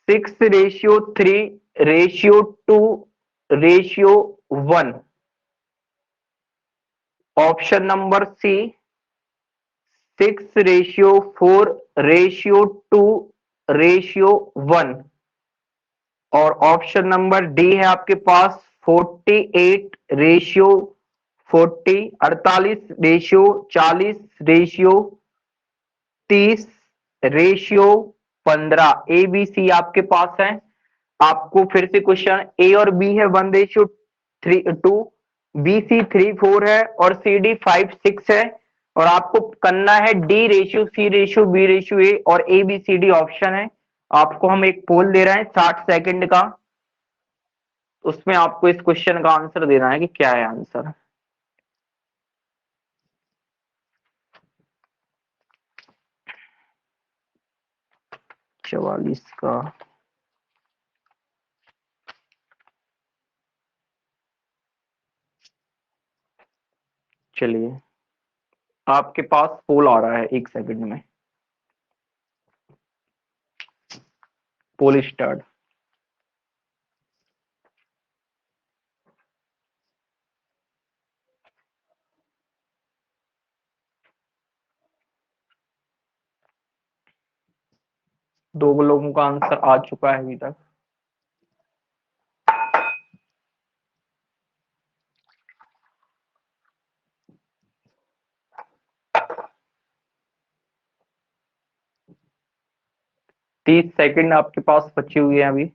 Speaker 1: 6:3:2:1। Option number C 6:4:2:1। और ऑप्शन नंबर डी है आपके पास 48:40, 48:40:30:15। ए बी सी आपके पास है। आपको फिर से क्वेश्चन, ए और बी है 1:2, बी सी 3:4 है और सी डी 5:6 है। और आपको करना है D ratio C ratio B ratio A और A B C D option है। आपको हम एक पोल दे रहे हैं 60 सेकंड का, उसमें आपको इस क्वेश्चन का आंसर देना है कि क्या है आंसर। चवालीस का चलिए, आपके पास पोल आ रहा है 1 सेकंड में। पोल स्टार्ट। दो लोगों का आंसर आ चुका है अभी तक। तीस सेकंड आपके पास बचे हुए हैं अभी।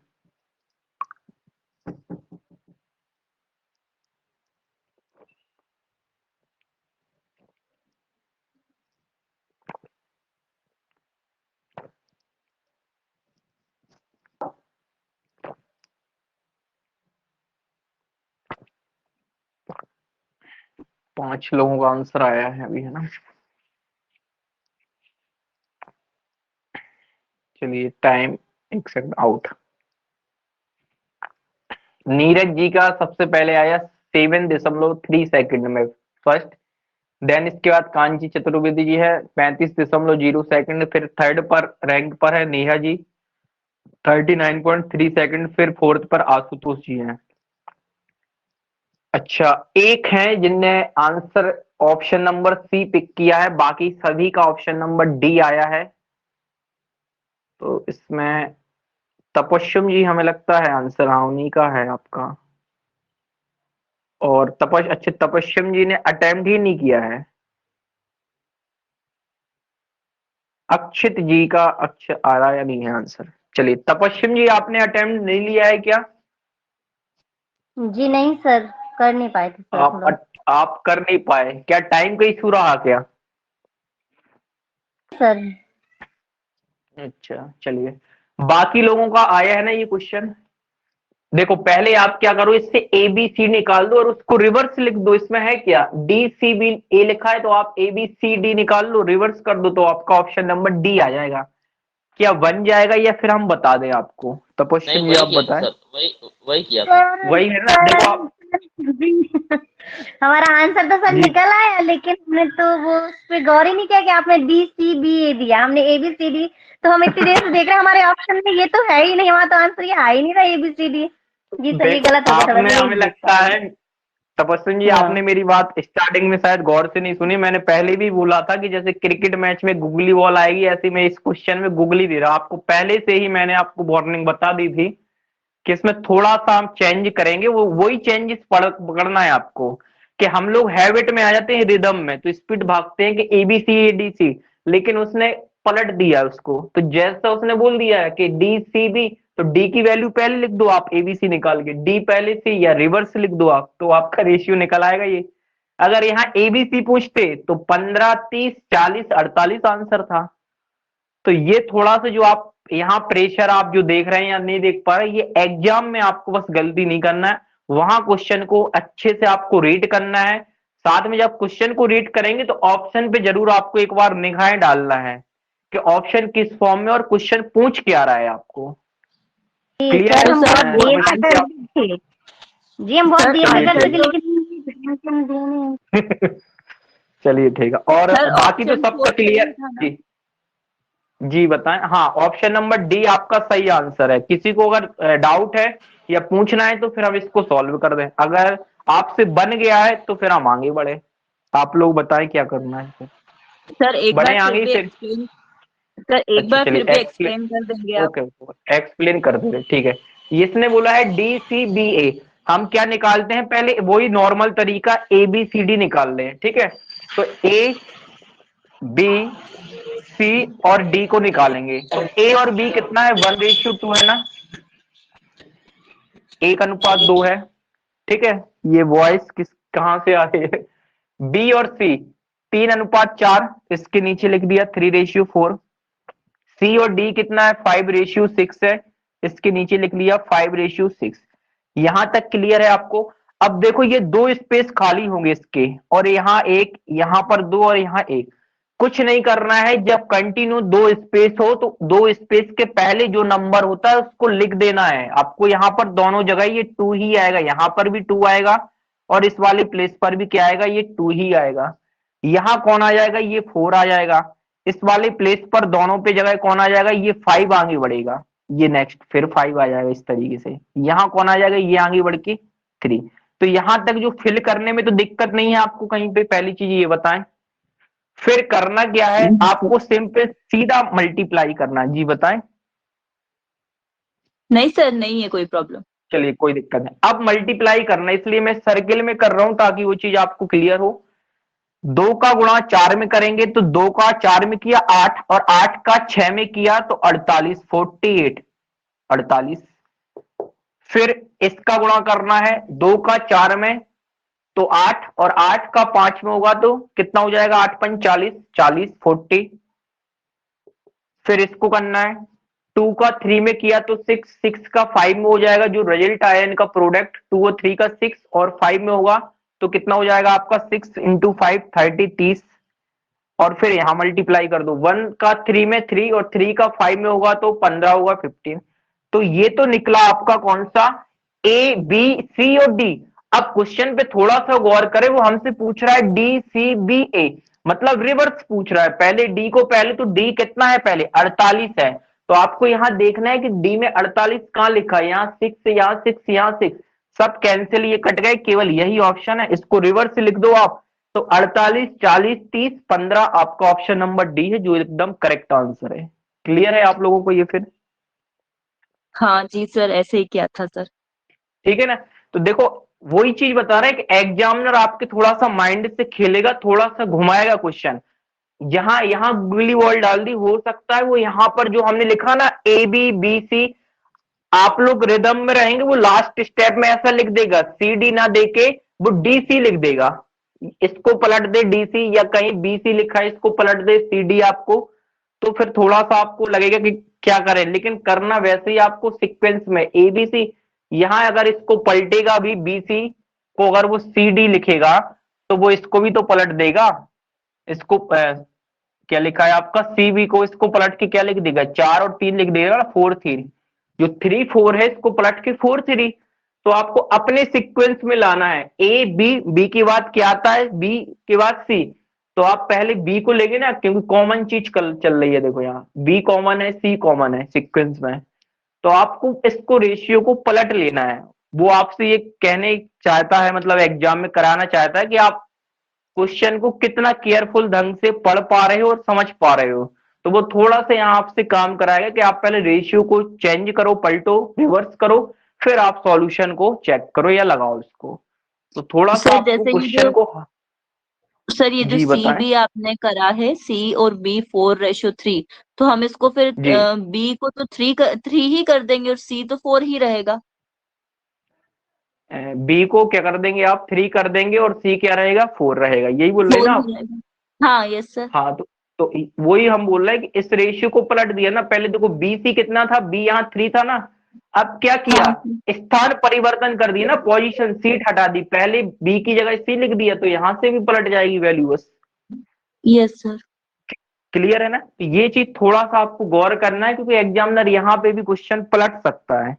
Speaker 1: पांच लोगों का आंसर आया है अभी, है ना। चलिए, time 1 second out. Neeraj ji का सबसे पहले आया 7.3 सेकंड में फर्स्ट। देन इसके बाद कांची चतुर्वेदी जी है 35.0 सेकंड। फिर थर्ड पर रैंक पर है नेहा जी 39.3 सेकंड। फिर फोर्थ पर आशुतोष जी हैं। अच्छा, एक है जिनने answer option number C pick किया है, बाकी सभी का ऑप्शन नंबर डी आया है। तो इसमें तपस्विम जी हमें लगता है आंसर उन्हीं का है आपका। और अच्छा, तपस्विम जी ने अटेम्प्ट ही नहीं किया है। अक्षित जी का अक्षर आ रहा या नहीं है आंसर। चलिए, तपस्विम जी आपने अटेम्प्ट नहीं लिया है क्या?
Speaker 2: जी नहीं सर, कर नहीं पाए थे सर थोड़ा।
Speaker 1: आप कर नहीं पाए क्या? टाइम का इशू रहा क्या?
Speaker 2: सर
Speaker 1: अच्छा, चलिए, बाकी लोगों का आया है ना ये क्वेश्चन। देखो, पहले आप क्या करो, इससे ए बी सी निकाल दो और उसको रिवर्स लिख दो। इसमें है क्या, डी सी बी ए लिखा है तो आप ए बी सी डी निकाल लो, रिवर्स कर दो तो आपका ऑप्शन नंबर डी आ जाएगा। क्या बन जाएगा या फिर हम बता दें आपको? तपस्वी
Speaker 3: नहीं,
Speaker 1: जी
Speaker 3: वही
Speaker 1: आप
Speaker 3: किया था
Speaker 1: बताएं।
Speaker 3: सर, वही किया था।
Speaker 1: वही है ना, देखो आप।
Speaker 2: हमारा आंसर तो सर
Speaker 1: जी।
Speaker 2: निकल आया, लेकिन हमने तो वो उस पर गौर ही नहीं किया कि आपने डी सी बी ए दिया, हमने ए बी सी डी। तो हम इतनी देर से देख रहे हैं हमारे ऑप्शन में ये तो है ही नहीं, हमारा तो आंसर ये आ ही नहीं रहा ए बी सी डी। जी सर, ये
Speaker 1: देखो,
Speaker 2: गलत हो गया, थोड़ा
Speaker 1: आपने
Speaker 2: सा
Speaker 1: हमें
Speaker 2: नहीं देख
Speaker 1: लगता
Speaker 2: पाए।
Speaker 1: है तपस्वी जी,
Speaker 2: हाँ।
Speaker 1: आपने मेरी बात स्टार्टिंग में शायद गौर से नहीं सुनी। मैंने पहले भी बोला था कि जैसे क्रिकेट मैच में गुगली बॉल आएगी, ऐसे मैं इस क्वेश्चन में गुगली दे रहा। आपको पहले से ही मैंने आपको वार्निंग बता दी थी कि इसमें थोड़ा सा हम चेंज करेंगे। वो वही चेंजेस पकड़ना है आपको कि हम लोग हैबिट में आ जाते हैं, रिदम में, तो स्पीड भागते हैं कि ABCDC। लेकिन उसने पलट दिया उसको। तो जैसा उसने बोल दिया है कि DCB, तो डी की वैल्यू पहले लिख दो आप, ABC निकाल के डी पहले से या रिवर्स लिख दो आप, तो आपका रेशियो निकल आएगा ये। अगर यहाँ ABC पूछते तो 15, 30, 40, 48 आंसर था। तो ये थोड़ा सा जो आप यहाँ प्रेशर आप जो देख रहे हैं या नहीं देख पा रहे, ये एग्जाम में आपको बस गलती नहीं करना है, वहां क्वेश्चन को अच्छे से आपको रीड करना है। साथ में जब क्वेश्चन को रीड करेंगे तो ऑप्शन पे जरूर आपको एक बार निगाहें डालना है कि ऑप्शन किस फॉर्म में और क्वेश्चन पूछ क्या रहा है आपको।
Speaker 2: जी
Speaker 1: क्लियर
Speaker 2: सर,
Speaker 1: है?
Speaker 2: हम बहुत देर
Speaker 1: तपस्वी
Speaker 2: तक
Speaker 1: जी,
Speaker 2: करते थे। जी हम बहुत
Speaker 4: सर,
Speaker 2: देर
Speaker 1: चलिए
Speaker 2: तक करते
Speaker 1: ठीक
Speaker 2: थे, लेकिन
Speaker 1: चलिए ठीक है। और
Speaker 4: सर
Speaker 1: बाकी तो
Speaker 4: ऑप्शन
Speaker 1: सबका
Speaker 4: 4
Speaker 1: क्लियर
Speaker 4: था ना।
Speaker 1: जी। जी बताएं। हाँ, ऑप्शन नंबर डी आपका सही आंसर है। किसी को अगर डाउट है या पूछना है तो फिर हम इसको सॉल्व कर दें, अगर आपसे बन गया है तो फिर हम आगे बढ़े। आप लोग बताएं क्या करना है फिर।
Speaker 4: सर एक
Speaker 1: बढ़े
Speaker 4: बार फिर
Speaker 1: आगे
Speaker 4: भी
Speaker 1: फिर।
Speaker 4: एक्सप्लेन, सर एक
Speaker 1: अच्छा
Speaker 4: बार
Speaker 1: चलिए
Speaker 4: फिर भी
Speaker 1: एक्सप्लेन।
Speaker 4: एक्सप्लेन कर देंगे आप?
Speaker 1: ओके, एक्सप्लेन कर दे रहे, ठीक है। इसने बोला है डी सी बी ए। हम क्या निकालते हैं, पहले वही नॉर्मल तरीका ए बी सी डी निकाल रहे हैं, ठीक है। तो ए बी सी और डी को निकालेंगे। तो ए और बी कितना है, 1:2 है ना, 1:2 है, ठीक है। ये वॉइस किस कहां से आ रही है। बी और सी 3:4, इसके नीचे लिख दिया 3:4। सी और डी कितना है, 5:6 है, इसके नीचे लिख लिया 5:6। यहां तक क्लियर है आपको। अब देखो ये दो स्पेस खाली होंगे इसके, और यहाँ एक, यहाँ पर दो और यहाँ एक। कुछ नहीं करना है, जब कंटिन्यू दो स्पेस हो तो दो स्पेस के पहले जो नंबर होता है उसको लिख देना है आपको। यहाँ पर दोनों जगह ये 2 ही आएगा, यहाँ पर भी 2 आएगा और इस वाले प्लेस पर भी क्या आएगा, ये 2 ही आएगा। यहाँ कौन आ जाएगा, ये 4 आ जाएगा। इस वाले प्लेस पर दोनों पे जगह कौन आ जाएगा, ये 5 आगे बढ़ेगा। ये नेक्स्ट फिर 5 आ जाएगा इस तरीके से। यहाँ कौन आ जाएगा, ये आगे बढ़ के 3। तो यहां तक जो फिल करने में तो दिक्कत नहीं है आपको कहीं पे, पहली चीज ये बताएं। फिर करना क्या है, आपको सिंपल सीधा मल्टीप्लाई करना है। जी बताएं।
Speaker 4: नहीं सर, नहीं है कोई प्रॉब्लम।
Speaker 1: चलिए कोई दिक्कत नहीं, अब मल्टीप्लाई करना है, इसलिए मैं सर्किल में कर रहा हूं ताकि वो चीज आपको क्लियर हो। 2 का गुणा 4 में करेंगे तो 2 का 4 में किया 8, और 8 का 6 में किया तो 48, 48, 48। फिर इसका गुणा करना है 2 का 4 में तो 8, और 8 का 5 में होगा तो कितना हो जाएगा, 8×5 40, 40, 40। फिर इसको करना है 2 का 3 में किया तो 6, 6 का 5 में हो जाएगा, जो रिजल्ट आया इनका प्रोडक्ट 2 और 3 का 6 और 5 में होगा तो कितना हो जाएगा आपका 6 × 5 30, 30। और फिर यहां मल्टीप्लाई कर दो, 1 का 3 में 3 और 3 का 5 में होगा तो 15 होगा, 15। तो ये तो निकला आपका कौन सा, ए बी सी और डी। अब क्वेश्चन पे थोड़ा सा गौर करें, वो हमसे पूछ रहा है डी सी बी ए, मतलब रिवर्स पूछ रहा है। पहले डी को, पहले तो डी कितना है, पहले 48 है। तो आपको यहां देखना है कि डी में 48 कहां लिखा है, यहाँ 6, यहाँ 6, यहाँ 6, सब कैंसिल, ये कट गए, केवल यही ऑप्शन है। इसको रिवर्स लिख दो आप, तो 48, 40, 30, 15 आपका ऑप्शन नंबर डी है जो एकदम करेक्ट आंसर है। क्लियर है आप लोगों को ये फिर।
Speaker 4: हाँ जी सर, ऐसे ही किया था सर।
Speaker 1: ठीक है ना। तो देखो वही चीज बता रहा है कि एग्जामिनर आपके थोड़ा सा माइंड से खेलेगा, थोड़ा सा घुमाएगा क्वेश्चन। जहां यहां गुगली वॉल डाल दी, हो सकता है वो यहां पर जो हमने लिखा ना ए बी बी सी, आप लोग रिदम में रहेंगे, वो लास्ट स्टेप में ऐसा लिख देगा सी डी ना देके वो डी सी लिख देगा। इसको पलट दे डी सी, या कहीं बी सी लिखा है इसको पलट दे सी डी आपको। तो फिर थोड़ा सा आपको लगेगा कि क्या करें, लेकिन करना वैसे ही आपको सीक्वेंस में ए बी सी। यहां अगर इसको पलटेगा भी बी सी को, अगर वो सी डी लिखेगा तो वो इसको भी तो पलट देगा। इसको क्या लिखा है आपका, सी बी को इसको पलट के क्या लिख देगा, 4 और 3 लिख देगा, 4 3। जो 3 4 है इसको पलट के 4 3। तो आपको अपने सीक्वेंस में लाना है, ए बी, बी के बाद क्या आता है, बी के बाद सी। तो आप पहले बी को लेंगे ना, क्योंकि कॉमन चीज चल रही है, देखो यहाँ बी कॉमन है, सी कॉमन है सीक्वेंस में। तो आपको इसको रेशियो को पलट लेना है। वो आपसे ये कहने चाहता है, मतलब एग्जाम में कराना चाहता है कि आप क्वेश्चन को कितना केयरफुल ढंग से पढ़ पा रहे हो और समझ पा रहे हो। तो वो थोड़ा सा यहाँ आपसे काम कराएगा कि आप पहले रेशियो को चेंज करो, पलटो, रिवर्स करो, फिर आप सॉल्यूशन को चेक करो या लगाओ इसको। तो थोड़ा सा
Speaker 4: सर
Speaker 1: आपको
Speaker 4: जैसे ये
Speaker 1: क्वेश्चन
Speaker 4: जो,
Speaker 1: को।
Speaker 4: सर ये जो
Speaker 1: जी
Speaker 4: सी
Speaker 1: बताएं।
Speaker 4: बी आपने करा है, सी और बी 4:3, तो हम इसको फिर
Speaker 1: जी,
Speaker 4: बी को तो 3 ही कर देंगे और सी तो 4 ही रहेगा।
Speaker 1: बी को क्या कर देंगे आप, 3 कर देंगे, और सी क्या रहेगा, 4 रहेगा, यही बोल रहे हैं
Speaker 4: 4
Speaker 1: ना
Speaker 4: ही
Speaker 1: आप।
Speaker 4: रहेगा। हाँ यस सर।
Speaker 1: हाँ तो वही हम बोल रहे हैं कि इस रेशियो को पलट दिया ना। पहले देखो बी सी कितना था, बी यहाँ 3 था ना। अब क्या किया,
Speaker 4: हाँ
Speaker 1: स्थान परिवर्तन कर दिया ना, पोजीशन सीट हटा दी, पहले बी की जगह सी लिख दिया, तो यहां से भी पलट जाएगी वैल्यू बस।
Speaker 4: Yes sir.
Speaker 1: क्लियर है ना। तो ये चीज थोड़ा सा आपको गौर करना है, क्योंकि एग्जामिनर यहाँ पे भी क्वेश्चन पलट सकता है।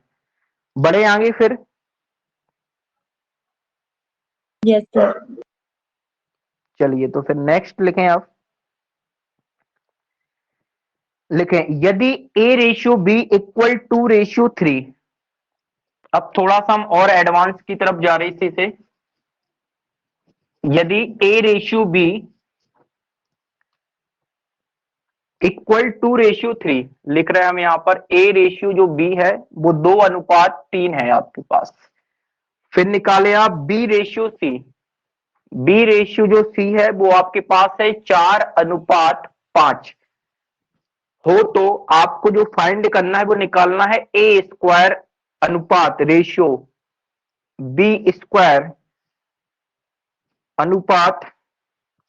Speaker 1: बढ़े आगे फिर।
Speaker 4: Yes sir.
Speaker 1: चलिए तो फिर नेक्स्ट लिखें आप। लिखें यदि A ratio B equal to ratio 3, अब थोड़ा सा हम और एडवांस की तरफ जा रहे हैं इसी से। यदि A ratio B equal to ratio 3, लिख रहे हैं हम यहां पर A रेशियो जो B है वो 2:3 है आपके पास। फिर निकाले आप B ratio C। B ratio जो C है वो आपके पास है 4:5 हो, तो आपको जो फाइंड करना है वो निकालना है A स्क्वायर अनुपात रेशियो B स्क्वायर अनुपात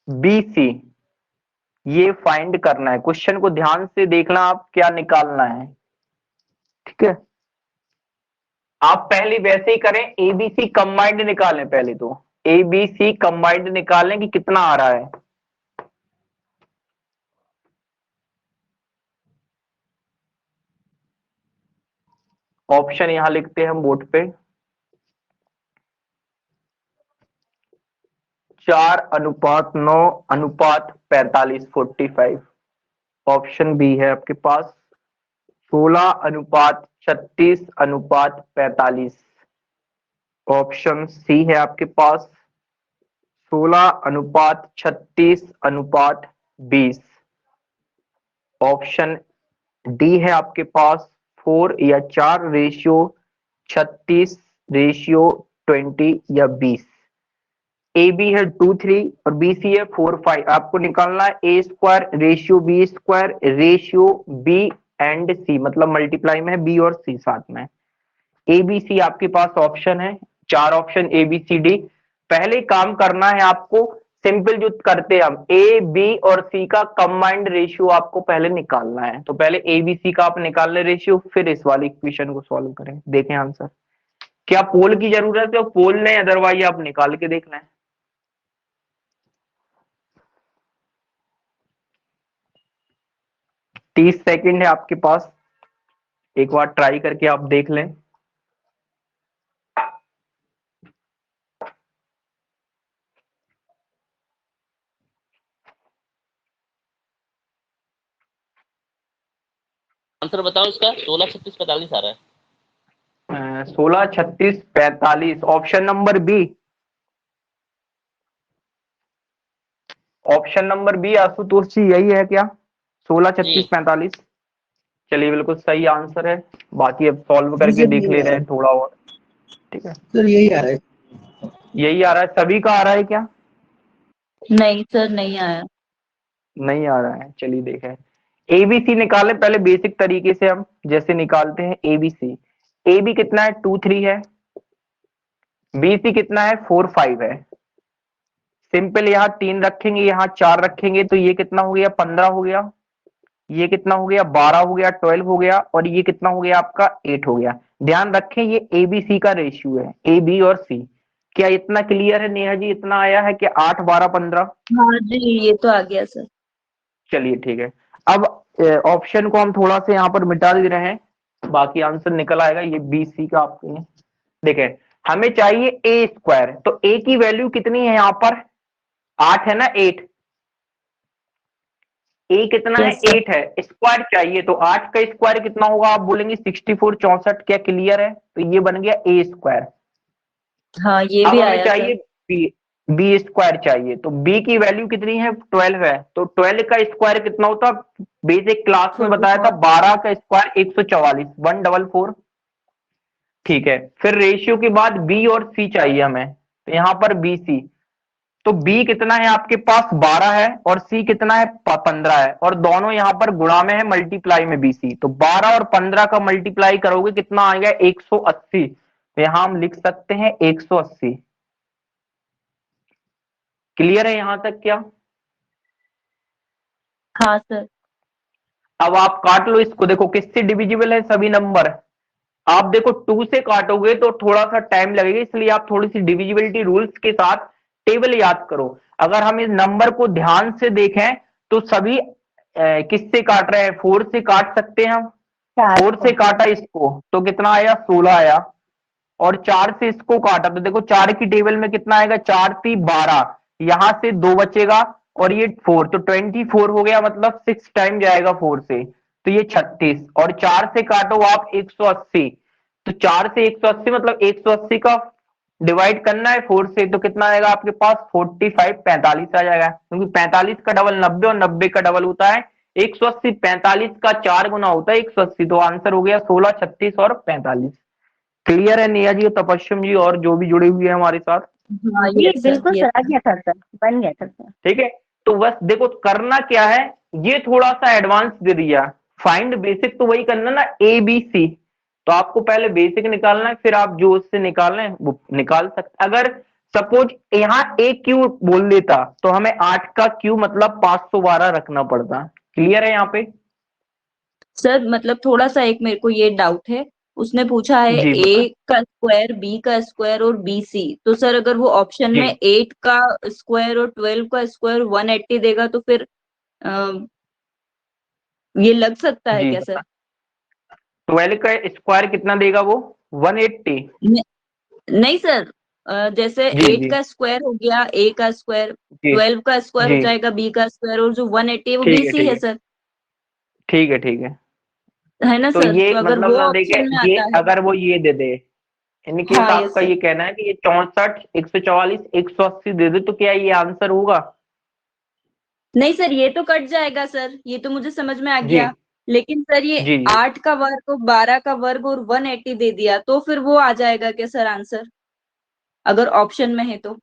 Speaker 1: BC, ये फाइंड करना है। क्वेश्चन को ध्यान से देखना, आप क्या निकालना है, ठीक है। आप पहले वैसे ही करें, ABC कंबाइंड निकालें, पहले तो ABC कंबाइंड निकालें कि कितना आ रहा है। ऑप्शन यहां लिखते हैं हम बोर्ड पे, 4:9:45 45। ऑप्शन बी है आपके पास 16:36:45। ऑप्शन सी है आपके पास 16:36:20। ऑप्शन डी है आपके पास 4 या 4 रेशियो 36 रेशियो 20 या 20। ए बी है 2 3 और बी सी है 4 5। आपको निकालना है A square ratio B square ratio B and C, मतलब मल्टीप्लाई में है बी और सी साथ में। ए बी सी आपके पास ऑप्शन है, 4 option A B C D. पहले काम करना है आपको, सिंपल जो करते हैं हम, ए बी और सी का कंबाइंड रेशियो आपको पहले निकालना है। तो पहले ए बी सी का आप निकाल ले रेशियो, फिर इस वाली इक्वेशन को सॉल्व करें। देखें आंसर, क्या पोल की जरूरत है? पोल नहीं, अदरवाइज आप निकाल के देखना है। तीस सेकंड है आपके पास, एक बार ट्राई करके आप देख लें।
Speaker 3: आंसर बताओ इसका। 16:36:45 आ रहा है।
Speaker 1: 16:36:45 option number B. Option number B Ashutosh ji, यही है क्या? 16:36:45। चलिए, बिल्कुल सही आंसर है। बाकी अब सॉल्व
Speaker 5: जी
Speaker 1: करके
Speaker 5: सर,
Speaker 1: देख
Speaker 5: यही
Speaker 1: ले
Speaker 5: आ
Speaker 1: रहे
Speaker 5: रहा
Speaker 1: हैं
Speaker 5: है
Speaker 1: थोड़ा और, ठीक है।
Speaker 5: सर, यही आ रहा है।
Speaker 1: यही आ रहा है, सभी का आ रहा है क्या?
Speaker 4: नहीं सर, नहीं आया।
Speaker 1: नहीं आ रहा है, चलिए देखें। एबीसी निकालें पहले बेसिक तरीके से, हम जैसे निकालते हैं एबीसी। ए बी कितना है? 2 3 है। बीसी कितना है? 4 5 है। सिंपल, यहाँ 3 रखेंगे, यहाँ 4 रखेंगे, तो ये कितना हो गया? 15 हो गया। ये कितना हो गया? 12 हो गया, 12 हो गया, और ये कितना हो गया आपका? 8 हो गया। ध्यान रखें ये एबीसी का रेशियो है, ए बी और सी। क्या इतना क्लियर है नेहा जी? इतना आया है कि 8 12 15?
Speaker 4: हाँ जी, ये तो आ गया सर।
Speaker 1: चलिए ठीक है। अब ऑप्शन को हम थोड़ा सा यहाँ पर मिटा दे रहे हैं, बाकी आंसर निकल आएगा। ये बी सी का आपके देखें, हमें चाहिए ए स्क्वायर, तो ए की वैल्यू कितनी है यहाँ पर? 8 है ना, 8। ए कितना है?
Speaker 4: Yes sir.
Speaker 1: 8 है। स्क्वायर चाहिए, तो 8 का स्क्वायर कितना होगा? आप बोलेंगे 64 64। क्या क्लियर है? तो ये बन गया ए स्क्वायर।
Speaker 4: हाँ, ये
Speaker 1: अब
Speaker 4: भी
Speaker 1: हमें
Speaker 4: आया
Speaker 1: चाहिए
Speaker 4: सर।
Speaker 1: बी, बी स्क्वायर चाहिए, तो बी की वैल्यू कितनी है? 12 है। तो 12 का स्क्वायर कितना होता? बेसिक क्लास में बताया था, 12 का स्क्वायर 144, 144। ठीक है। फिर रेशियो के बाद बी और सी चाहिए हमें, तो यहां पर बी सी। तो बी कितना है आपके पास? 12 है, और सी कितना है? 15 है, और दोनों यहां पर गुणा में है, मल्टीप्लाई में बीसी। तो 12 और 15 का मल्टीप्लाई करोगे कितना आ गया? 180। तो यहां हम लिख सकते हैं 180। क्लियर है यहां तक क्या?
Speaker 4: हाँ सर।
Speaker 1: अब आप काट लो इसको। देखो किससे डिविजिबल है सभी नंबर। आप देखो 2 से काटोगे तो थोड़ा सा टाइम लगेगा, इसलिए आप थोड़ी सी डिविजिबिलिटी रूल्स के साथ टेबल याद करो। अगर हम इस नंबर को ध्यान से देखें तो सभी किससे काट रहे हैं? 4 से काट सकते हैं हम। 4 से काटा इसको तो कितना आया? 16 आया। और 4 से इसको काटा तो देखो 4 की टेबल में कितना आएगा? 4 3 12। यहां से 2 बचेगा, और ये 4, तो 24 हो गया, मतलब 6 टाइम जाएगा 4 से। तो ये 36 और 4 से काटो आप 180, तो 4 से 180 मतलब 180 का डिवाइड करना है 4 से, तो कितना आएगा आपके पास 45 45 आ जाएगा, क्योंकि 45 का डबल 90 और 90 का डबल होता है 180, 45 का 4 गुना होता है 180, तो आंसर हो गया 16, 36 और 45। क्लियर है नेहा जी, तपस्विम जी और जो भी जुड़े हुए हैं हमारे साथ?
Speaker 4: हाँ
Speaker 2: जी
Speaker 4: यस सर,
Speaker 2: बिल्कुल
Speaker 4: यस
Speaker 2: सर, आ गया था सर, बन गया था सर।
Speaker 1: ठीक है, तो बस देखो करना क्या है, ये थोड़ा सा एडवांस दे दिया, फाइंड बेसिक तो वही करना ना ए बी सी, तो आपको पहले बेसिक निकालना है, फिर आप जो उससे निकालना है वो निकाल सकते। अगर सपोज यहाँ ए क्यू बोल देता तो हमें 8 का क्यू मतलब 512 रखना पड़ता। क्लियर है यहाँ पे?
Speaker 4: सर मतलब थोड़ा सा एक मेरे को ये डाउट है, उसने पूछा है
Speaker 1: जी
Speaker 4: ए का स्क्वायर, बी का स्क्वायर और बी सी, तो सर अगर वो ऑप्शन
Speaker 1: जी
Speaker 4: में 8 का स्क्वायर और 12 का स्क्वायर 180 देगा तो फिर ये लग सकता है
Speaker 1: जी,
Speaker 4: क्या सर?
Speaker 1: 12 का स्क्वायर कितना देगा वो? 180।
Speaker 4: न- नहीं सर, जैसे
Speaker 1: जी
Speaker 4: 8
Speaker 1: जी
Speaker 4: का स्क्वायर हो गया ए का स्क्वायर,
Speaker 1: जी
Speaker 4: 12 का स्क्वायर हो
Speaker 1: जी,
Speaker 4: जाएगा बी का स्क्वायर, और जो 180 है वो
Speaker 1: ठीक
Speaker 4: बी
Speaker 1: है
Speaker 4: सी
Speaker 1: ठीक
Speaker 4: है
Speaker 1: है
Speaker 4: सर,
Speaker 1: ठीक है ठीक है।
Speaker 4: है ना
Speaker 1: तो
Speaker 4: सर?
Speaker 1: ये
Speaker 4: तो अगर
Speaker 1: मतलब
Speaker 4: वो
Speaker 1: ना देखे,
Speaker 4: ऑप्शन में
Speaker 1: ये
Speaker 4: आता है।
Speaker 1: अगर वो ये दे दे, इन केस
Speaker 4: हाँ यस
Speaker 1: आपका
Speaker 4: सर।
Speaker 1: ये कहना है कि ये 64, 144, 180 दे दे, तो क्या ये आंसर होगा?
Speaker 4: नहीं सर, ये तो कट जाएगा सर, ये तो मुझे समझ में आ
Speaker 1: जी
Speaker 4: गया, लेकिन सर ये
Speaker 1: जी जी,
Speaker 4: 8 का वर्ग और 12 का वर्ग और 180 दे दिया, तो फिर वो आ जाएगा क्या सर आंसर, अगर ऑप्शन में है तो?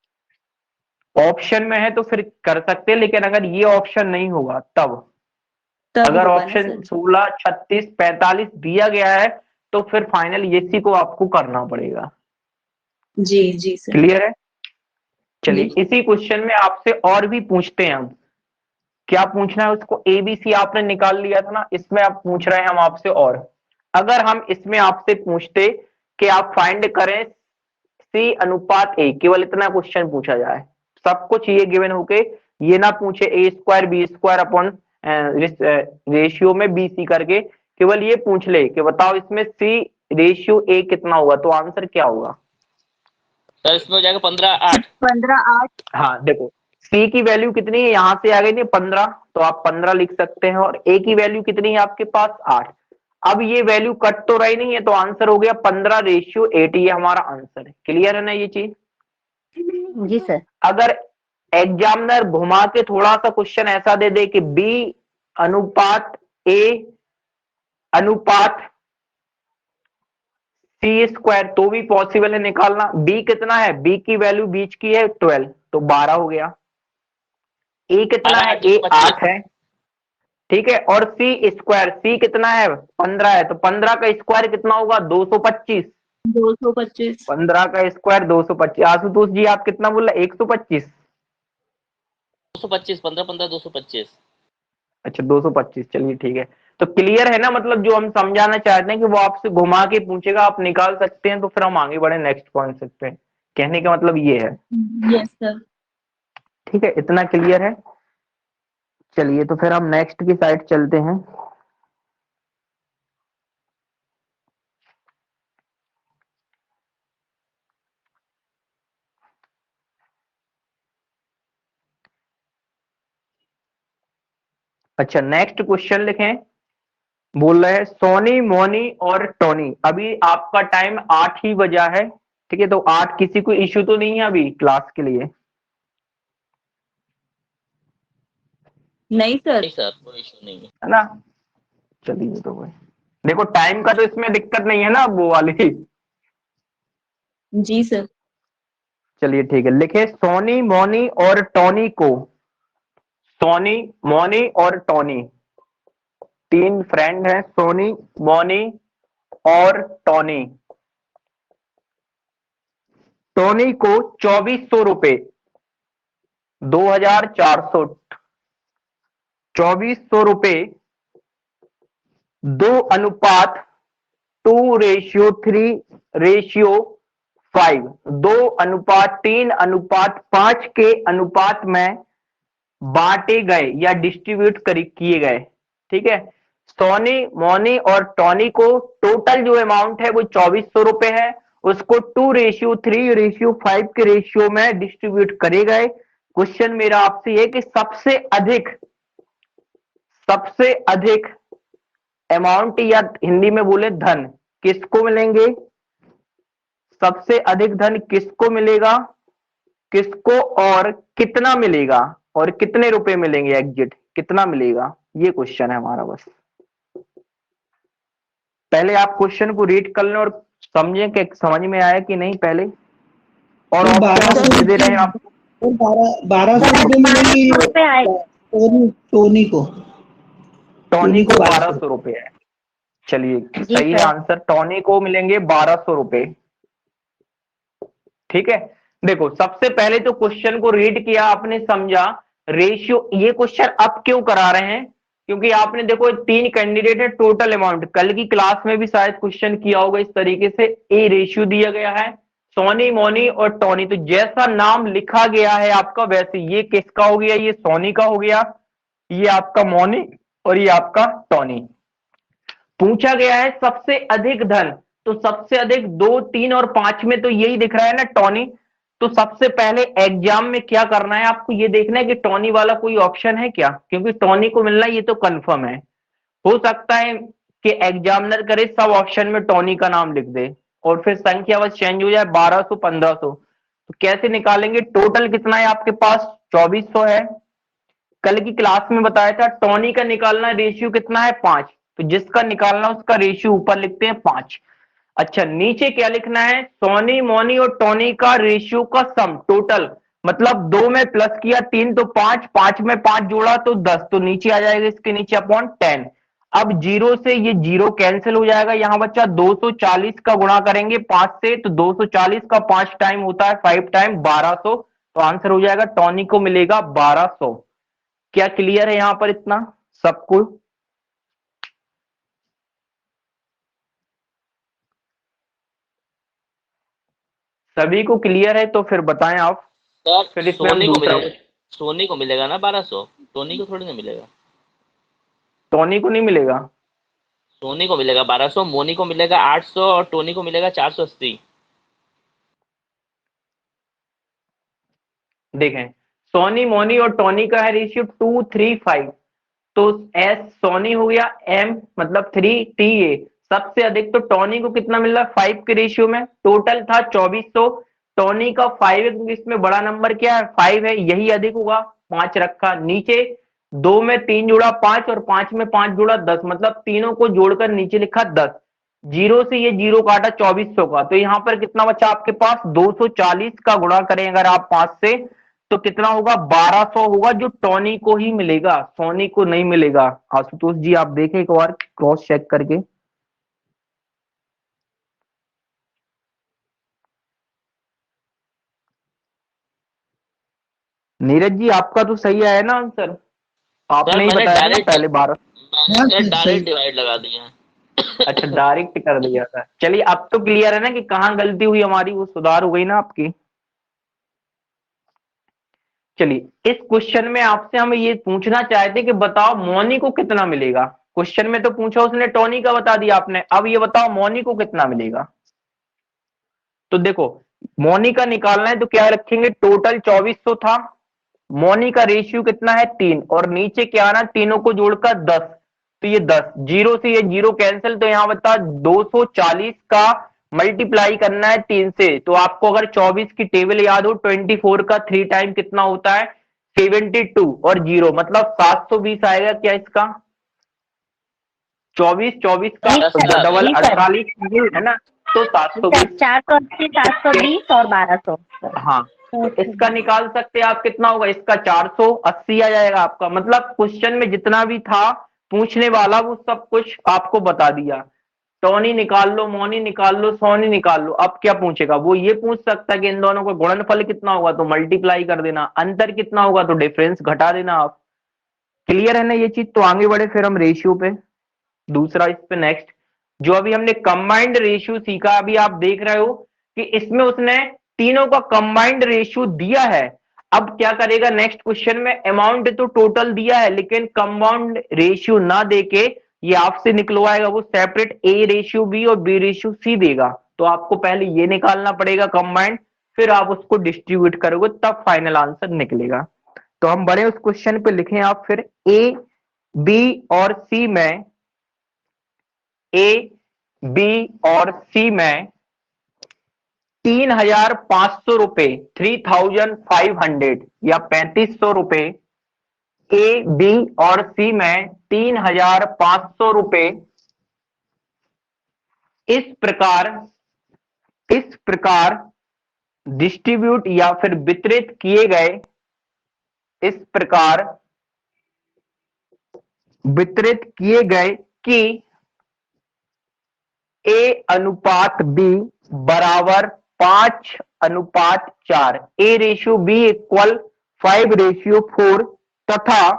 Speaker 1: ऑप्शन में है तो फिर कर सकते हैं, लेकिन अगर ये ऑप्शन नहीं होगा तब,
Speaker 4: तब
Speaker 1: अगर
Speaker 4: होगा ना
Speaker 1: ऑप्शन
Speaker 4: सर?
Speaker 1: 16, 36, 45 दिया गया है तो फिर फाइनल इसी को आपको करना पड़ेगा।
Speaker 4: जी जी सर।
Speaker 1: क्लियर है?
Speaker 4: ये
Speaker 1: चलिए इसी क्वेश्चन में आपसे और भी पूछते हैं हम। क्या पूछना है उसको, एबीसी आपने निकाल लिया था ना, इसमें आप पूछ रहे हैं हम आपसे, और अगर हम इसमें आपसे पूछते कि आप फाइंड करें सी अनुपात ए, केवल इतना क्वेश्चन पूछा जाए, सब कुछ ये गिवन होके, ये ना पूछे A square B square upon ratio में बी सी करके, केवल ये पूछ ले कि बताओ इसमें सी रेशियो ए कितना होगा, तो आंसर क्या होगा?
Speaker 3: सर इसमें हो जाएगा 15 8।
Speaker 4: 15 8।
Speaker 1: हाँ देखो, सी की वैल्यू कितनी है, यहां से आ गई थी 15, तो आप 15 लिख सकते हैं, और ए की वैल्यू कितनी है आपके पास 8। अब ये वैल्यू कट तो रही नहीं है, तो आंसर हो गया 15:8, ये हमारा आंसर है। क्लियर है ना ये चीज?
Speaker 2: जी सर।
Speaker 1: अगर एग्जामिनर घुमा के थोड़ा सा क्वेश्चन ऐसा दे दे कि बी अनुपात ए अनुपात सी स्क्वायर, तो भी पॉसिबल है निकालना। बी कितना है, बी की वैल्यू बीच की है 12, तो 12 हो गया। ए कितना
Speaker 3: 12
Speaker 1: है,
Speaker 3: 8
Speaker 1: ए
Speaker 3: 25।
Speaker 1: 8 है, ठीक है, और सी स्क्वायर, सी कितना है 15 है, तो 15 का स्क्वायर कितना होगा 225।
Speaker 4: 225।
Speaker 1: 15 का स्क्वायर 225। आशुतोष जी आप कितना बोला, 125?
Speaker 3: 225, 15 15 225।
Speaker 1: अच्छा 225, चलिए ठीक है। तो क्लियर है ना, मतलब जो हम समझाना चाहते हैं कि वो आपसे घुमा के पूछेगा, आप निकाल सकते हैं, तो फिर हम आगे बढ़े नेक्स्ट कॉन्सेप्ट पे। कहने का मतलब ये है।
Speaker 4: Yes sir.
Speaker 1: ठीक है, इतना क्लियर है। चलिए तो फिर हम नेक्स्ट की साइड चलते हैं। अच्छा नेक्स्ट क्वेश्चन लिखें। बोल रहे हैं सोनी मोनी और टोनी, अभी आपका टाइम 8 ही बजा है, ठीक है, तो 8 किसी को इश्यू तो नहीं है अभी क्लास के लिए?
Speaker 4: नहीं सर।
Speaker 3: नहीं सर, कोई इशू नहीं है।
Speaker 1: है ना? चलिए तो भाई, देखो टाइम का तो इसमें दिक्कत नहीं है ना, वो वाली।
Speaker 4: जी सर।
Speaker 1: चलिए ठीक है, लिखे सोनी मोनी और टोनी को, सोनी मोनी और टोनी, 3 फ्रेंड हैं, सोनी मोनी और टोनी। टोनी को 2400 रुपए, 2400, 2400 रुपए 2:3:5, 2:3:5 के अनुपात में बांटे गए या डिस्ट्रीब्यूट किए गए। ठीक है, सोनी मोनी और टॉनी को टोटल जो अमाउंट है वो 2400 रुपए है, उसको 2:3:5 के रेशियो में डिस्ट्रीब्यूट करे गए। क्वेश्चन मेरा आपसे ये कि सबसे अधिक अमाउंट या हिंदी में बोले धन किसको मिलेंगे, सबसे अधिक धन किसको मिलेगा, किसको और कितना मिलेगा, और कितने रुपए मिलेंगे, एग्जिट कितना मिलेगा, ये क्वेश्चन है हमारा। बस पहले आप क्वेश्चन को रीड कर लें और समझें कि समझ में आया कि नहीं पहले, और ऑप्शन दे रहे हैं आपको।
Speaker 5: 1200 रुपये मिलेंगे टोनी को।
Speaker 1: टोनी को 1200 रुपए है। चलिए सही है आंसर, टोनी को मिलेंगे 1200 रुपए। ठीक है, देखो सबसे पहले तो क्वेश्चन को रीड किया आपने, समझा रेशियो। ये क्वेश्चन अब क्यों करा रहे हैं, क्योंकि आपने देखो 3 कैंडिडेट है, टोटल अमाउंट कल की क्लास में भी शायद क्वेश्चन किया होगा इस तरीके से। ए रेशियो दिया गया है, सोनी मोनी और टोनी, तो जैसा नाम लिखा गया है आपका वैसे ये किसका हो गया, ये सोनी का हो गया, ये आपका मोनी और ये आपका टोनी। पूछा गया है सबसे अधिक धन, तो सबसे अधिक 2, 3 और 5 में तो यही दिख रहा है ना टोनी। तो सबसे पहले एग्जाम में क्या करना है आपको, ये देखना है कि टोनी वाला कोई ऑप्शन है क्या, क्योंकि टोनी को मिलना ये तो कंफर्म है। हो सकता है कि एग्जामिनर करे सब ऑप्शन में टोनी का नाम लिख दे और फिर संख्या बस चेंज हो जाए 1200 1500। तो कैसे निकालेंगे, टोटल कितना है आपके पास 2400 है। कल की क्लास में बताया था टोनी का निकालना रेशियो कितना है 5, तो जिसका निकालना उसका रेशियो ऊपर लिखते हैं 5। अच्छा नीचे क्या लिखना है, सोनी मोनी और टोनी का रेशियो का सम टोटल, मतलब 2 में प्लस किया 3 तो 5, 5 में 5 जोड़ा तो 10, तो नीचे आ जाएगा इसके नीचे अपॉन 10। अब 0 से ये 0 कैंसिल हो जाएगा, यहां बच्चा 240 का गुणा करेंगे 5 से, तो 240 का 5 टाइम होता है 5 टाइम 1200, तो आंसर हो जाएगा टोनी को मिलेगा 1200। क्या क्लियर है यहां पर इतना सबको? सभी को क्लियर है तो फिर बताएं आप।
Speaker 3: सर
Speaker 1: फिर इसमें हम
Speaker 3: सोनी को मिलेगा ना 1200, टोनी को थोड़ी ना मिलेगा।
Speaker 1: टोनी को नहीं मिलेगा,
Speaker 3: सोनी को मिलेगा 1200, मोनी को मिलेगा 800 और टोनी को मिलेगा 480।
Speaker 1: देखें सोनी मोनी और टोनी का है रेशियो 2:3:5, तो एस सोनी हो गया, एम मतलब 3 टी ए सबसे अधिक, तो टोनी को कितना मिल रहा है 5 के रेशियो में। टोटल था 2400, टोनी का 5 है क्योंकि इसमें बड़ा नंबर क्या है 5 है, यही अधिक होगा 5 रखा। नीचे 2 में 3 जोड़ा 5 और 5 में 5 जोड़ा 10, मतलब तीनों को जोड़कर नीचे लिखा 10। 0 से ये 0 काटा 2400 का, तो यहां पर कितना बचा आपके पास 240 का गुणा करें अगर आप 5 से तो कितना होगा 1200 होगा, जो टोनी को ही मिलेगा, सोनी को नहीं मिलेगा। आशुतोष जी आप देखें एक बार क्रॉस चेक करके। नीरज जी आपका तो सही आया ना आंसर, आपने ही बताया ना पहले 12।
Speaker 3: मैंने डायरेक्ट डिवाइड लगा दिया।
Speaker 1: अच्छा डायरेक्ट कर दिया था। चलिए अब तो क्लियर है ना कि कहाँ गलती हुई हमारी, वो सुधार हो गई ना आपकी। चलिए इस क्वेश्चन में आपसे हम ये पूछना चाहते कि बताओ मोनी को कितना मिलेगा। क्वेश्चन में तो पूछा उसने टोनी का बता दिया आपने, अब ये बताओ मोनी को कितना मिलेगा। तो देखो मोनी का निकालना है तो क्या रखेंगे, टोटल 2400 था, मोनी का रेशियो कितना है 3, और नीचे क्या आना तीनों को जोड़कर 10, तो ये 10, 0 से ये 0 कैंसिल, तो यहां बता 240 का मल्टीप्लाई करना है 3 से। तो आपको अगर 24 की टेबल याद हो 24 का 3 टाइम कितना होता है 72, और 0 मतलब 720 आएगा क्या इसका, 24 का डबल 48 है ना, तो 720
Speaker 2: 480 720 और 1200।
Speaker 1: हाँ इसका निकाल सकते हैं आप, कितना होगा इसका 480 आ जाएगा आपका। मतलब क्वेश्चन में जितना भी था पूछने वाला वो सब कुछ आपको बता दिया। टोनी निकाल लो, मोनी निकाल लो, सोनी निकाल लो, अब क्या पूछेगा, वो ये पूछ सकता है कि इन दोनों का गुणनफल कितना होगा तो मल्टीप्लाई कर देना, अंतर कितना होगा तो डिफरेंस घटा देना आप। क्लियर है ना ये चीज? तो आगे बढ़े फिर हम रेशियो पे, दूसरा इस पे नेक्स्ट जो अभी हमने कंबाइंड रेशियो सीखा, अभी आप देख रहे हो कि इसमें उसने तीनों का कंबाइंड रेशियो दिया है। अब क्या करेगा नेक्स्ट क्वेश्चन में, अमाउंट तो टोटल दिया है लेकिन कंबाउंड रेशियो ना देके ये आपसे निकलवाएगा वो सेपरेट ए रेशियो बी और बी रेशियो सी देगा। तो आपको पहले ये निकालना पड़ेगा कंबाइंड, फिर आप उसको डिस्ट्रीब्यूट करोगे तब फाइनल आंसर निकलेगा। तो हम बड़े उस क्वेश्चन पे लिखें आप फिर, ए बी और सी में ए, बी और सी में 3,500 रुपए 3,500 या 3,500 रुपए, ए, बी और सी में 3,500 रुपए इस प्रकार डिस्ट्रीब्यूट या फिर वितरित किए गए, इस प्रकार वितरित किए गए कि ए अनुपात बी बराबर 5:4, ए रेशियो बी इक्वल 5:4 तथा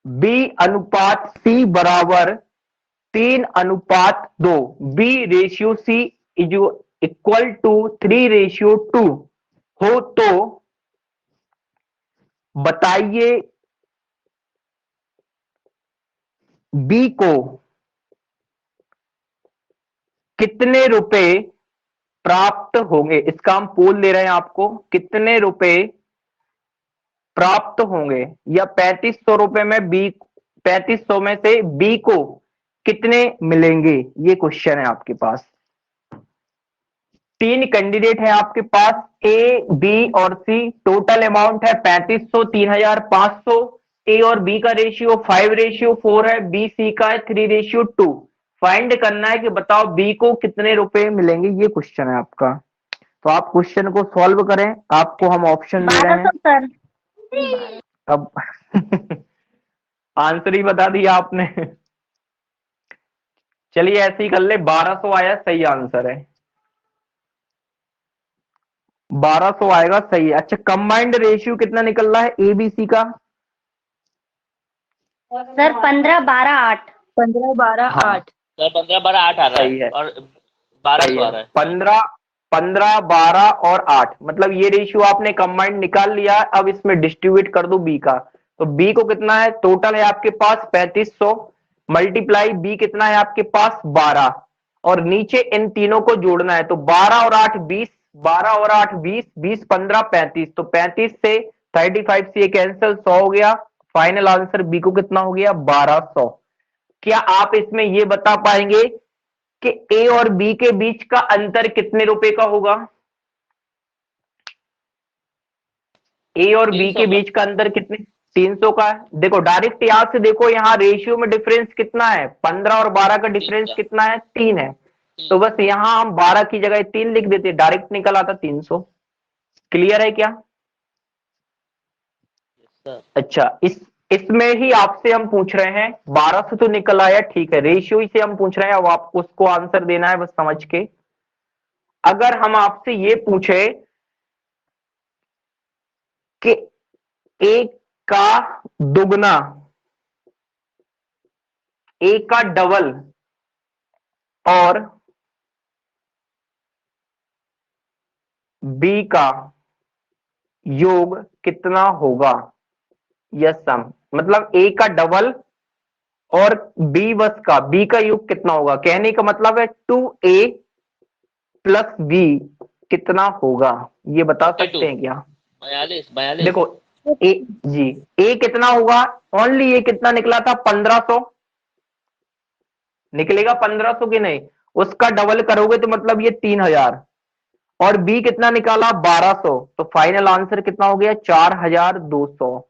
Speaker 1: बी अनुपात सी बराबर 3:2, B ratio C is equal to 3:2 हो तो बताइए बी को कितने रुपए प्राप्त होंगे। इसका हम पोल ले रहे हैं आपको, कितने रुपए प्राप्त होंगे, या 3,500 रुपए में बी, 3,500 में से बी को कितने मिलेंगे, ये क्वेश्चन है आपके पास। 3 कैंडिडेट है आपके पास, ए, बी और सी, टोटल अमाउंट है 3,500, 3,500, ए और बी का रेशियो 5:4 है, बी सी का है 3:2। फाइंड करना है कि बताओ बी को कितने रुपए मिलेंगे, ये क्वेश्चन है आपका। तो आप क्वेश्चन को सॉल्व करें, आपको हम ऑप्शन दे रहे हैं।
Speaker 2: 1200 सर।
Speaker 1: अब आंसर ही बता दिया आपने। चलिए ऐसे ही कर ले, 1200 आया, सही आंसर है, 1200 आएगा, सही है। अच्छा, कंबाइंड रेशियो कितना निकल रहा है एबीसी का?
Speaker 2: सर 15-12-8।
Speaker 4: 15-12-8।
Speaker 1: हाँ,
Speaker 3: सर 15-12-8 आ रहा
Speaker 1: सही है,
Speaker 3: है और 1200 आ रहा है।
Speaker 1: 15, 12 और 8, मतलब ये रेशियो आपने कंबाइंड निकाल लिया। अब इसमें डिस्ट्रीब्यूट कर दो बी का, तो बी को कितना है, टोटल है आपके पास 3,500 मल्टीप्लाई बी कितना है आपके पास 12, और नीचे इन तीनों को जोड़ना है, तो 12 और 8 20, 12 और 8 20, 20 15 35, तो 35 से 35 से कैंसिल, 100 हो गया। फाइनल आंसर बी को कितना हो गया, 1200। क्या आप इसमें ये बता पाएंगे कि ए और बी के बीच का अंतर कितने रुपए का होगा? ए और बी
Speaker 3: 300
Speaker 1: के
Speaker 3: का।
Speaker 1: बीच का अंतर कितने? 300 का है। देखो डायरेक्ट याद से देखो, यहाँ रेशियो में डिफरेंस कितना है, 15 और 12 का डिफरेंस कितना है, 3 है। तो बस यहां हम 12 की जगह 3 लिख देते, डायरेक्ट निकल आता 300। क्लियर है क्या?
Speaker 3: सर
Speaker 1: अच्छा, इसमें ही आपसे हम पूछ रहे हैं, 1200 तो निकल आया, ठीक है, रेशियो ही से हम पूछ रहे हैं, अब आपको उसको आंसर देना है बस समझ के। अगर हम आपसे ये पूछे कि एक का दुगना, एक का डबल और बी का योग कितना होगा, यह सम, मतलब ए का डबल और बी बस का, बी का योग कितना होगा, कहने का मतलब है 2a प्लस बी कितना होगा, ये बता
Speaker 3: 42,
Speaker 1: सकते हैं क्या?
Speaker 3: 42।
Speaker 1: देखो ए, जी, ए कितना होगा, ओनली ये कितना निकला था, 1500 निकलेगा, 1500 की नहीं, उसका डबल करोगे तो मतलब ये 3,000, और बी कितना निकाला 1200, तो फाइनल आंसर कितना हो गया 4,200।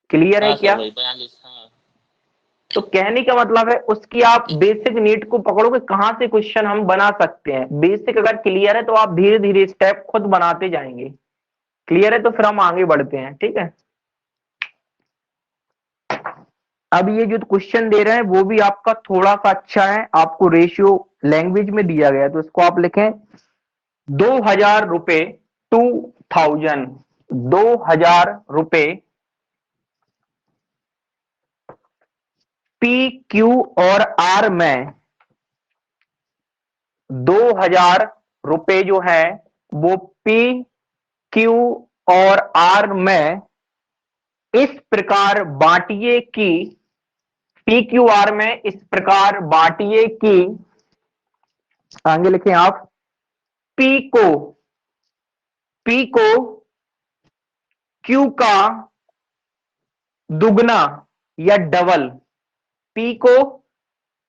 Speaker 1: क्लियर है
Speaker 3: हाँ
Speaker 1: क्या?
Speaker 3: सर वही 42। हाँ
Speaker 1: तो कहने का मतलब है उसकी आप बेसिक नीड को पकड़ोगे, कहां से क्वेश्चन हम बना सकते हैं, बेसिक अगर क्लियर है तो आप धीरे धीरे स्टेप खुद बनाते जाएंगे। क्लियर है तो फिर हम आगे बढ़ते हैं, ठीक है। अब ये जो क्वेश्चन दे रहे हैं वो भी आपका थोड़ा सा अच्छा है, आपको रेशियो लैंग्वेज में दिया गया है, तो इसको आप लिखें 2,000 रुपए 2,000, 2,000 रुपए पी क्यू और आर में, 2,000 रुपए जो है वो पी क्यू और आर में इस प्रकार बांटिए कि, पी क्यू आर में इस प्रकार बांटिए कि, आगे लिखें आप, पी को क्यू का दुगना या डबल, पी को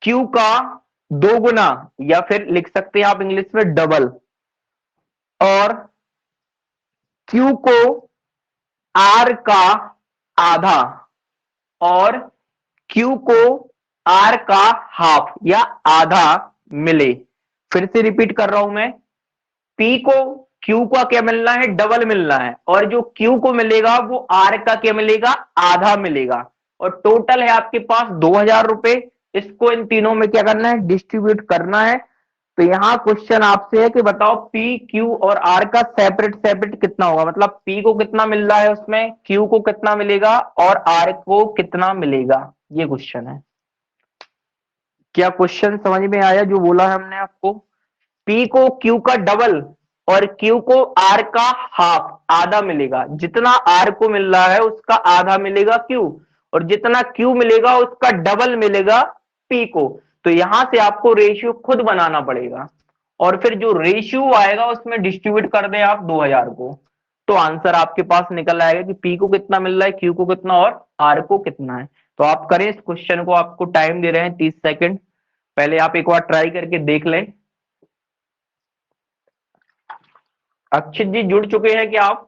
Speaker 1: क्यू का दो गुना, या फिर लिख सकते हैं आप इंग्लिश में डबल, और Q को R का आधा और Q को R का हाफ या आधा मिले। फिर से रिपीट कर रहा हूं मैं, P को Q का क्या मिलना है, डबल मिलना है, और जो Q को मिलेगा वो R का क्या मिलेगा, आधा मिलेगा, और टोटल है आपके पास 2000 रुपए। इसको इन तीनों में क्या करना है, डिस्ट्रीब्यूट करना है। तो यहां क्वेश्चन आपसे है कि बताओ P, Q और R का सेपरेट सेपरेट कितना होगा, मतलब P को कितना मिल रहा है उसमें, Q को कितना मिलेगा और R को कितना मिलेगा, ये क्वेश्चन है। क्या क्वेश्चन समझ में आया जो बोला है हमने आपको? P को Q का डबल और Q को R का हाफ, आधा मिलेगा। जितना R को मिल रहा है उसका आधा मिलेगा Q, और जितना Q मिलेगा उसका डबल मिलेगा P को। तो यहां से आपको रेशियो खुद बनाना पड़ेगा, और फिर जो रेशियो आएगा उसमें डिस्ट्रीब्यूट कर दें आप 2000 को, तो आंसर आपके पास निकल आएगा कि P को कितना मिल रहा है, Q को कितना और R को कितना है। तो आप करें इस क्वेश्चन को, आपको टाइम दे रहे हैं 30 सेकंड, पहले आप एक बार ट्राई करके देख लें। अक्षित जी जुड़ चुके हैं क्या आप?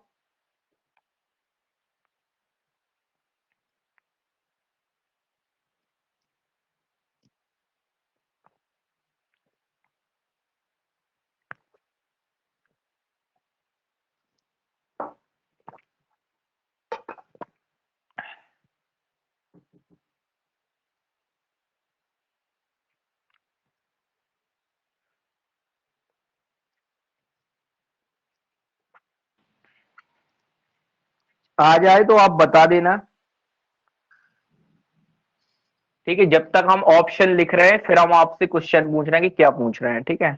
Speaker 1: आ जाए तो आप बता देना, ठीक है। जब तक हम ऑप्शन लिख रहे हैं फिर हम आपसे क्वेश्चन पूछ रहे हैं कि क्या पूछ रहे हैं, ठीक है।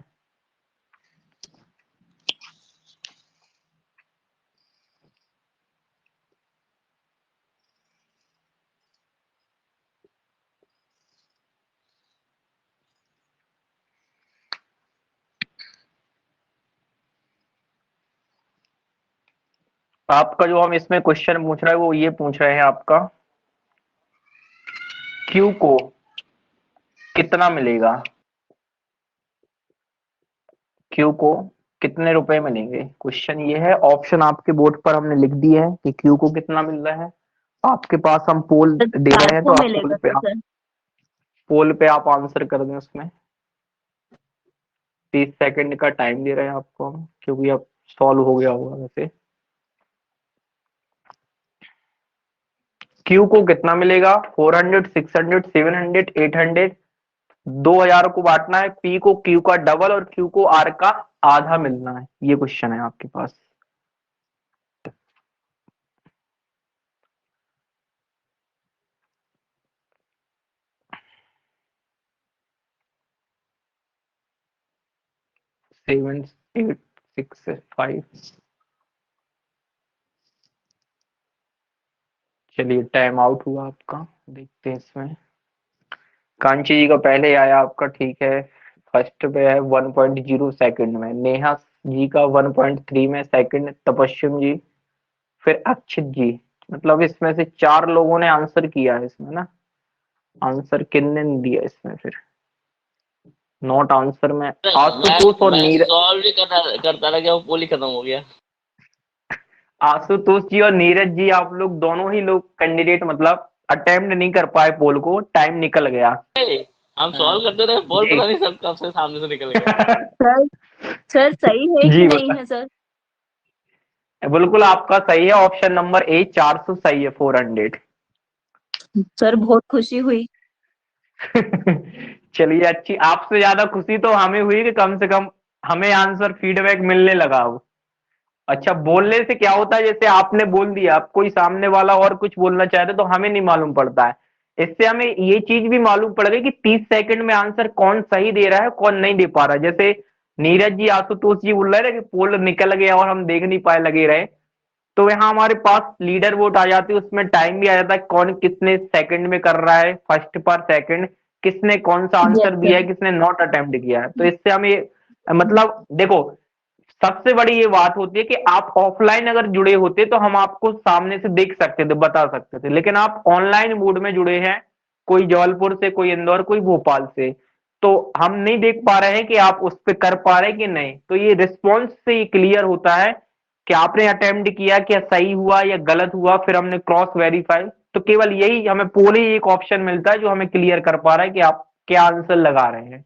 Speaker 1: आपका जो हम इसमें क्वेश्चन पूछ रहे हैं वो ये पूछ रहे हैं आपका, Q को कितना मिलेगा, Q को कितने रुपए मिलेंगे, क्वेश्चन ये है। ऑप्शन आपके बोर्ड पर हमने लिख दिए हैं कि Q को कितना मिल रहा है। आपके पास हम पोल
Speaker 4: सर
Speaker 1: दे रहे हैं, तो
Speaker 4: 400
Speaker 1: आप
Speaker 4: मिलेगा तो सर।
Speaker 1: पोल पे आप आंसर कर दें उसमें। 30 सेकंड का टाइम दे रहे हैं आपको हम, क्योंकि अब सॉल्व हो गया होगा वैसे। Q को कितना मिलेगा, 400, 600, 700, 800, 2000 को बांटना है। P को Q का डबल और Q को R का आधा मिलना है, ये क्वेश्चन है आपके पास। सेवन, 8, 6, 5। चलिए टाइम आउट हुआ आपका, देखते हैं इसमें। कांची जी का पहले आया आपका, ठीक है, फर्स्ट पे है 1.0 सेकंड में। नेहा जी का 1.3 में सेकंड, तपस्विम जी, फिर अक्षित जी। मतलब इसमें से 4 लोगों ने आंसर किया है इसमें ना। आंसर किन्ने दिया इसमें फिर, नॉट आंसर में आशुतोष और
Speaker 3: मैं
Speaker 1: नीरज।
Speaker 3: सॉल्व भी करता रह गया, वो पोल ही खत्म हो गया।
Speaker 1: आशुतोष जी और नीरज जी, आप लोग दोनों ही लोग कैंडिडेट मतलब अटेम्प्ट नहीं कर पाए पोल को, टाइम निकल गया।
Speaker 3: हम सॉल्व करते रहे, पोल
Speaker 1: जी।
Speaker 3: पता नहीं सब कब से सामने से निकल गया।
Speaker 4: सर सर सही है
Speaker 1: जी
Speaker 4: कि नहीं
Speaker 1: बता,
Speaker 4: है सर?
Speaker 1: बिल्कुल आपका सही है, ऑप्शन नंबर ए 400 सही है, 400।
Speaker 4: सर बहुत खुशी हुई।
Speaker 1: चलिए, अच्छी, आपसे ज्यादा खुशी तो हमें हुई कि कम से कम हमें आंसर फीडबैक मिलने लगा अब। अच्छा, बोलने से क्या होता है, जैसे आपने बोल दिया, अब कोई सामने वाला और कुछ बोलना चाहते तो हमें नहीं मालूम पड़ता है। इससे हमें ये चीज भी मालूम पड़ गई कि 30 सेकंड में आंसर कौन सही दे रहा है कौन नहीं दे पा रहा है। जैसे नीरज जी, आशुतोष जी बोल रहे थे कि पोल निकल गया और हम देख नहीं पाए, लगे रहे, तो यहाँ हमारे पास लीडर वोट आ जाती है, उसमें टाइम भी आ जाता है, कौन कितने सेकंड में कर रहा है, फर्स्ट पर सेकंड, किसने कौन सा
Speaker 4: यस
Speaker 1: आंसर दिया
Speaker 4: सर।
Speaker 1: है, किसने नॉट अटेम्प्ट किया है। तो इससे हमें मतलब देखो, सबसे बड़ी ये बात होती है कि आप ऑफलाइन अगर जुड़े होते तो हम आपको सामने से देख सकते थे, बता सकते थे, लेकिन आप ऑनलाइन मोड में जुड़े हैं, कोई जबलपुर से, कोई इंदौर, कोई भोपाल से, तो हम नहीं देख पा रहे हैं कि आप उस पर कर पा रहे हैं कि नहीं। तो ये रिस्पॉन्स से ये क्लियर होता है कि आपने अटेम्प्ट किया, क्या सही हुआ या गलत हुआ, फिर हमने क्रॉस वेरीफाई। तो केवल यही हमें पोल ही एक ऑप्शन मिलता है जो हमें क्लियर कर पा रहा है कि आप क्या आंसर लगा रहे हैं।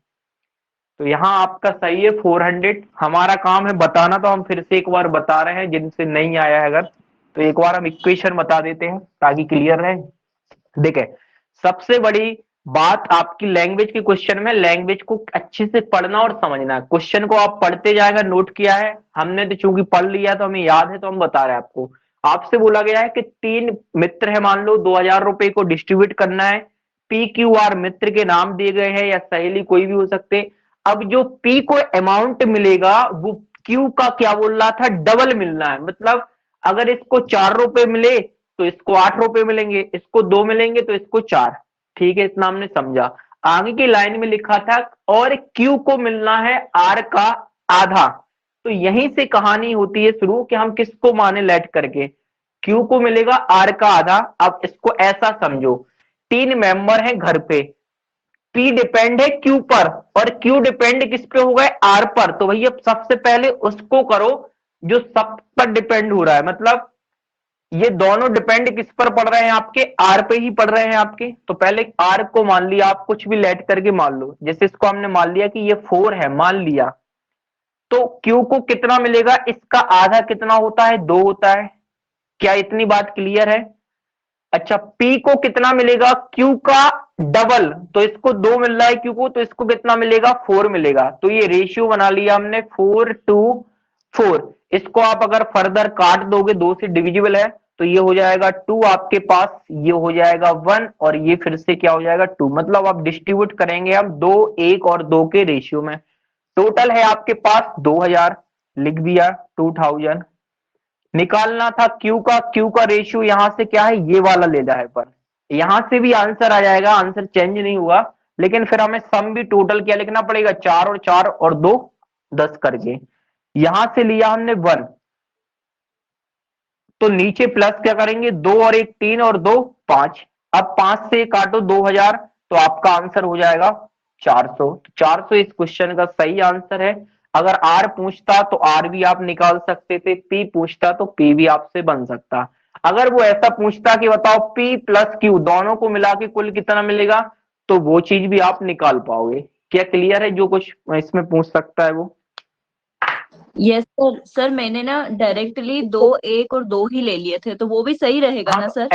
Speaker 1: तो यहाँ आपका सही है 400। हमारा काम है बताना, तो हम फिर से एक बार बता रहे हैं जिनसे नहीं आया है अगर, तो एक बार हम इक्वेशन बता देते हैं ताकि क्लियर रहे। देखे, सबसे बड़ी बात आपकी लैंग्वेज के क्वेश्चन में, लैंग्वेज को अच्छे से पढ़ना और समझना। क्वेश्चन को आप पढ़ते जाएगा, नोट किया है हमने तो, चूंकि पढ़ लिया तो हमें याद है, तो हम बता रहे हैं आपको। आपसे बोला गया है कि 3 मित्र है, मान लो 2000 रुपए को डिस्ट्रीब्यूट करना है। पी क्यू आर मित्र के नाम दिए गए हैं या सहेली कोई भी हो सकते। अब जो पी को अमाउंट मिलेगा वो क्यू का क्या बोल रहा था, डबल मिलना है। मतलब अगर इसको 4 रुपए मिले तो इसको 8 रुपए मिलेंगे, इसको 2 मिलेंगे तो इसको 4। ठीक है, इतना हमने समझा। आगे की लाइन में लिखा था और क्यू को मिलना है आर का आधा। तो यहीं से कहानी होती है शुरू कि हम किसको माने लेट करके, क्यू को मिलेगा आर का आधा। अब इसको ऐसा समझो, 3 मेंबर हैं घर पे, पी डिपेंड है क्यू पर और क्यू डिपेंड किस पे हो गए, आर पर। तो भैया सबसे पहले उसको करो जो सब पर डिपेंड हो रहा है। मतलब ये दोनों डिपेंड किस पर पड़ रहे हैं, आपके आर पे ही पड़ रहे हैं आपके। तो पहले आर को मान लिया, आप कुछ भी लेट करके मान लो। जैसे इसको हमने मान लिया कि ये 4 है, मान लिया। तो क्यू को कितना मिलेगा, इसका आधा कितना होता है, 2 होता है। क्या इतनी बात क्लियर है? अच्छा, पी को कितना मिलेगा, क्यू का डबल। तो इसको 2 मिल रहा है क्यू को, तो इसको कितना मिलेगा, 4 मिलेगा। तो ये रेशियो बना लिया हमने 4:4। इसको आप अगर फर्दर काट दोगे, 2 से डिविजिबल है, तो ये हो जाएगा 2 आपके पास, ये हो जाएगा 1 और ये फिर से क्या हो जाएगा 2। मतलब आप डिस्ट्रीब्यूट करेंगे हम 2, 1 और 2 के रेशियो में। टोटल है आपके पास 2000, लिख दिया 2000। निकालना था क्यू का, क्यू का रेशियो यहां से क्या है, ये वाला लेना है। पर यहां से भी आंसर आ जाएगा, आंसर चेंज नहीं हुआ। लेकिन फिर हमें सम भी टोटल क्या लिखना पड़ेगा, 4 और 4 और 2 10 करके। यहां से लिया हमने 1, तो नीचे प्लस क्या करेंगे, 2 और 1 3 और 2 5। अब 5 से काटो 2000, तो आपका आंसर हो जाएगा 400। 400 इस क्वेश्चन का सही आंसर है। अगर आर पूछता तो आर भी आप निकाल सकते थे, पी पूछता तो पी भी आपसे बन सकता। अगर वो ऐसा पूछता कि बताओ पी प्लस क्यू दोनों को मिला के कुल कितना मिलेगा, तो वो चीज भी आप निकाल पाओगे। क्या क्लियर है? जो कुछ इसमें पूछ सकता है वो।
Speaker 4: Yes sir. सर मैंने ना डायरेक्टली 2 1 और 2 ही ले लिए थे, तो वो भी सही रहेगा
Speaker 1: हाँ,
Speaker 4: ना सर?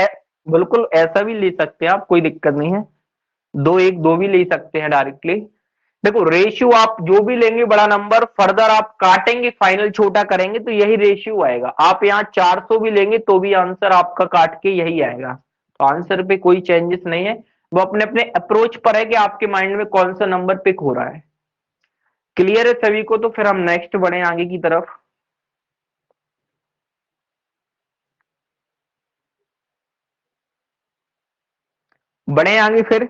Speaker 1: बिल्कुल ऐसा भी ले सकते हैं आप, कोई दिक्कत नहीं है। 2 1 2 भी ले सकते हैं डायरेक्टली। देखो, रेशियो आप जो भी लेंगे बड़ा नंबर, फर्दर आप काटेंगे, फाइनल छोटा करेंगे तो यही रेशियो आएगा। आप यहाँ 400 भी लेंगे तो भी आंसर आपका काट के यही आएगा। तो आंसर पे कोई चेंजेस नहीं है, वो अपने अपने अप्रोच पर है कि आपके माइंड में कौन सा नंबर पिक हो रहा है। क्लियर है सभी को? तो फिर हम नेक्स्ट बढ़े आगे की तरफ। बढ़े आगे फिर,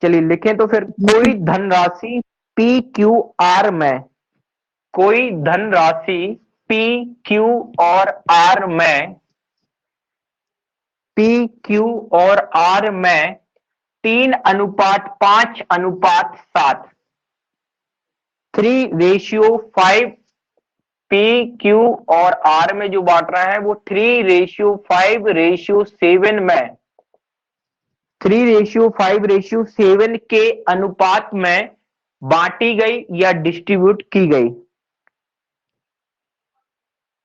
Speaker 1: चलिए लिखें तो फिर। कोई धनराशि पी क्यू आर में, कोई धनराशि पी क्यू और आर में, पी क्यू और आर में 3:5:7, 3:5। पी क्यू और आर में जो बांट रहा है वो 3:5:7 में, 3:5:7 के अनुपात में बांटी गई या डिस्ट्रीब्यूट की गई।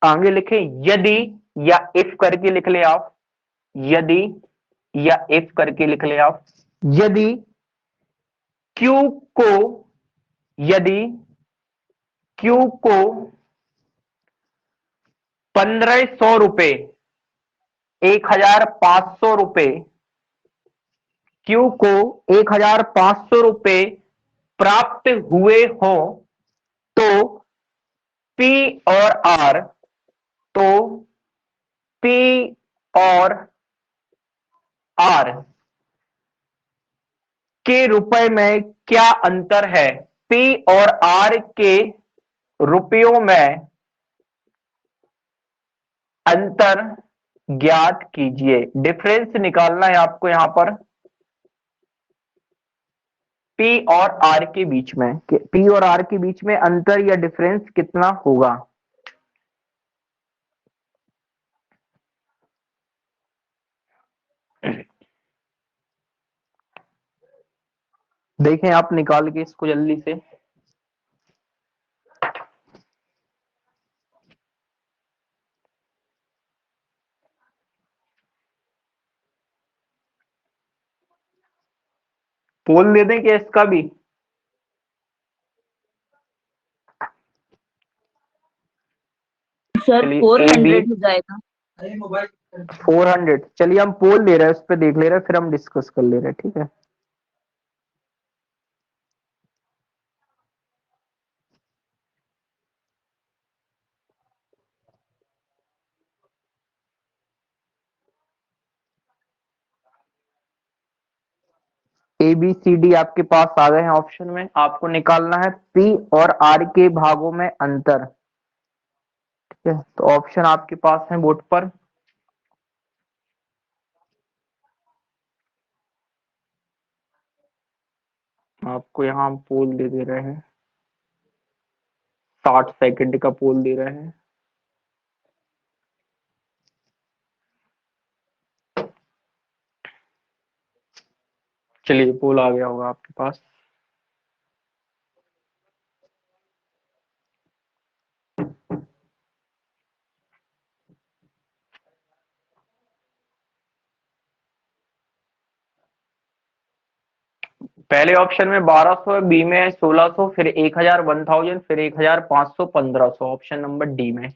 Speaker 1: आगे लिखें यदि, या इफ करके लिख ले आप, यदि या इफ करके लिख ले आप। यदि क्यू को, यदि क्यू को 1500 रुपए, 1500 रुपए, क्यू को 1500 रुपए प्राप्त हुए हो, तो पी और आर, तो पी और आर के रुपए में क्या अंतर है, पी और आर के रुपयों में अंतर ज्ञात कीजिए। डिफरेंस निकालना है आपको यहां पर। पी और आर के बीच में, पी और आर के बीच में अंतर या डिफरेंस कितना होगा। देखें आप निकाल के इसको जल्दी से। पोल दे दें कि इसका भी।
Speaker 4: सर
Speaker 1: चलिए
Speaker 4: 400 हो जाएगा।
Speaker 1: 400, चलिए हम पोल ले रहे हैं, उस पर देख ले रहे हैं, फिर हम डिस्कस कर ले रहे हैं, ठीक है। ए बी सी डी आपके पास आ गए हैं ऑप्शन में। आपको निकालना है पी और आर के भागों में अंतर, ठीक है। तो ऑप्शन आपके पास है बोर्ड पर। आपको यहाँ हम पोल दे रहे हैं, 60 सेकंड का पोल दे रहे हैं। चलिए पोल आ गया होगा आपके पास। पहले ऑप्शन में 1200 है, बी में 1600, फिर 1000 1000, फिर 1500 1500, ऑप्शन नंबर डी में।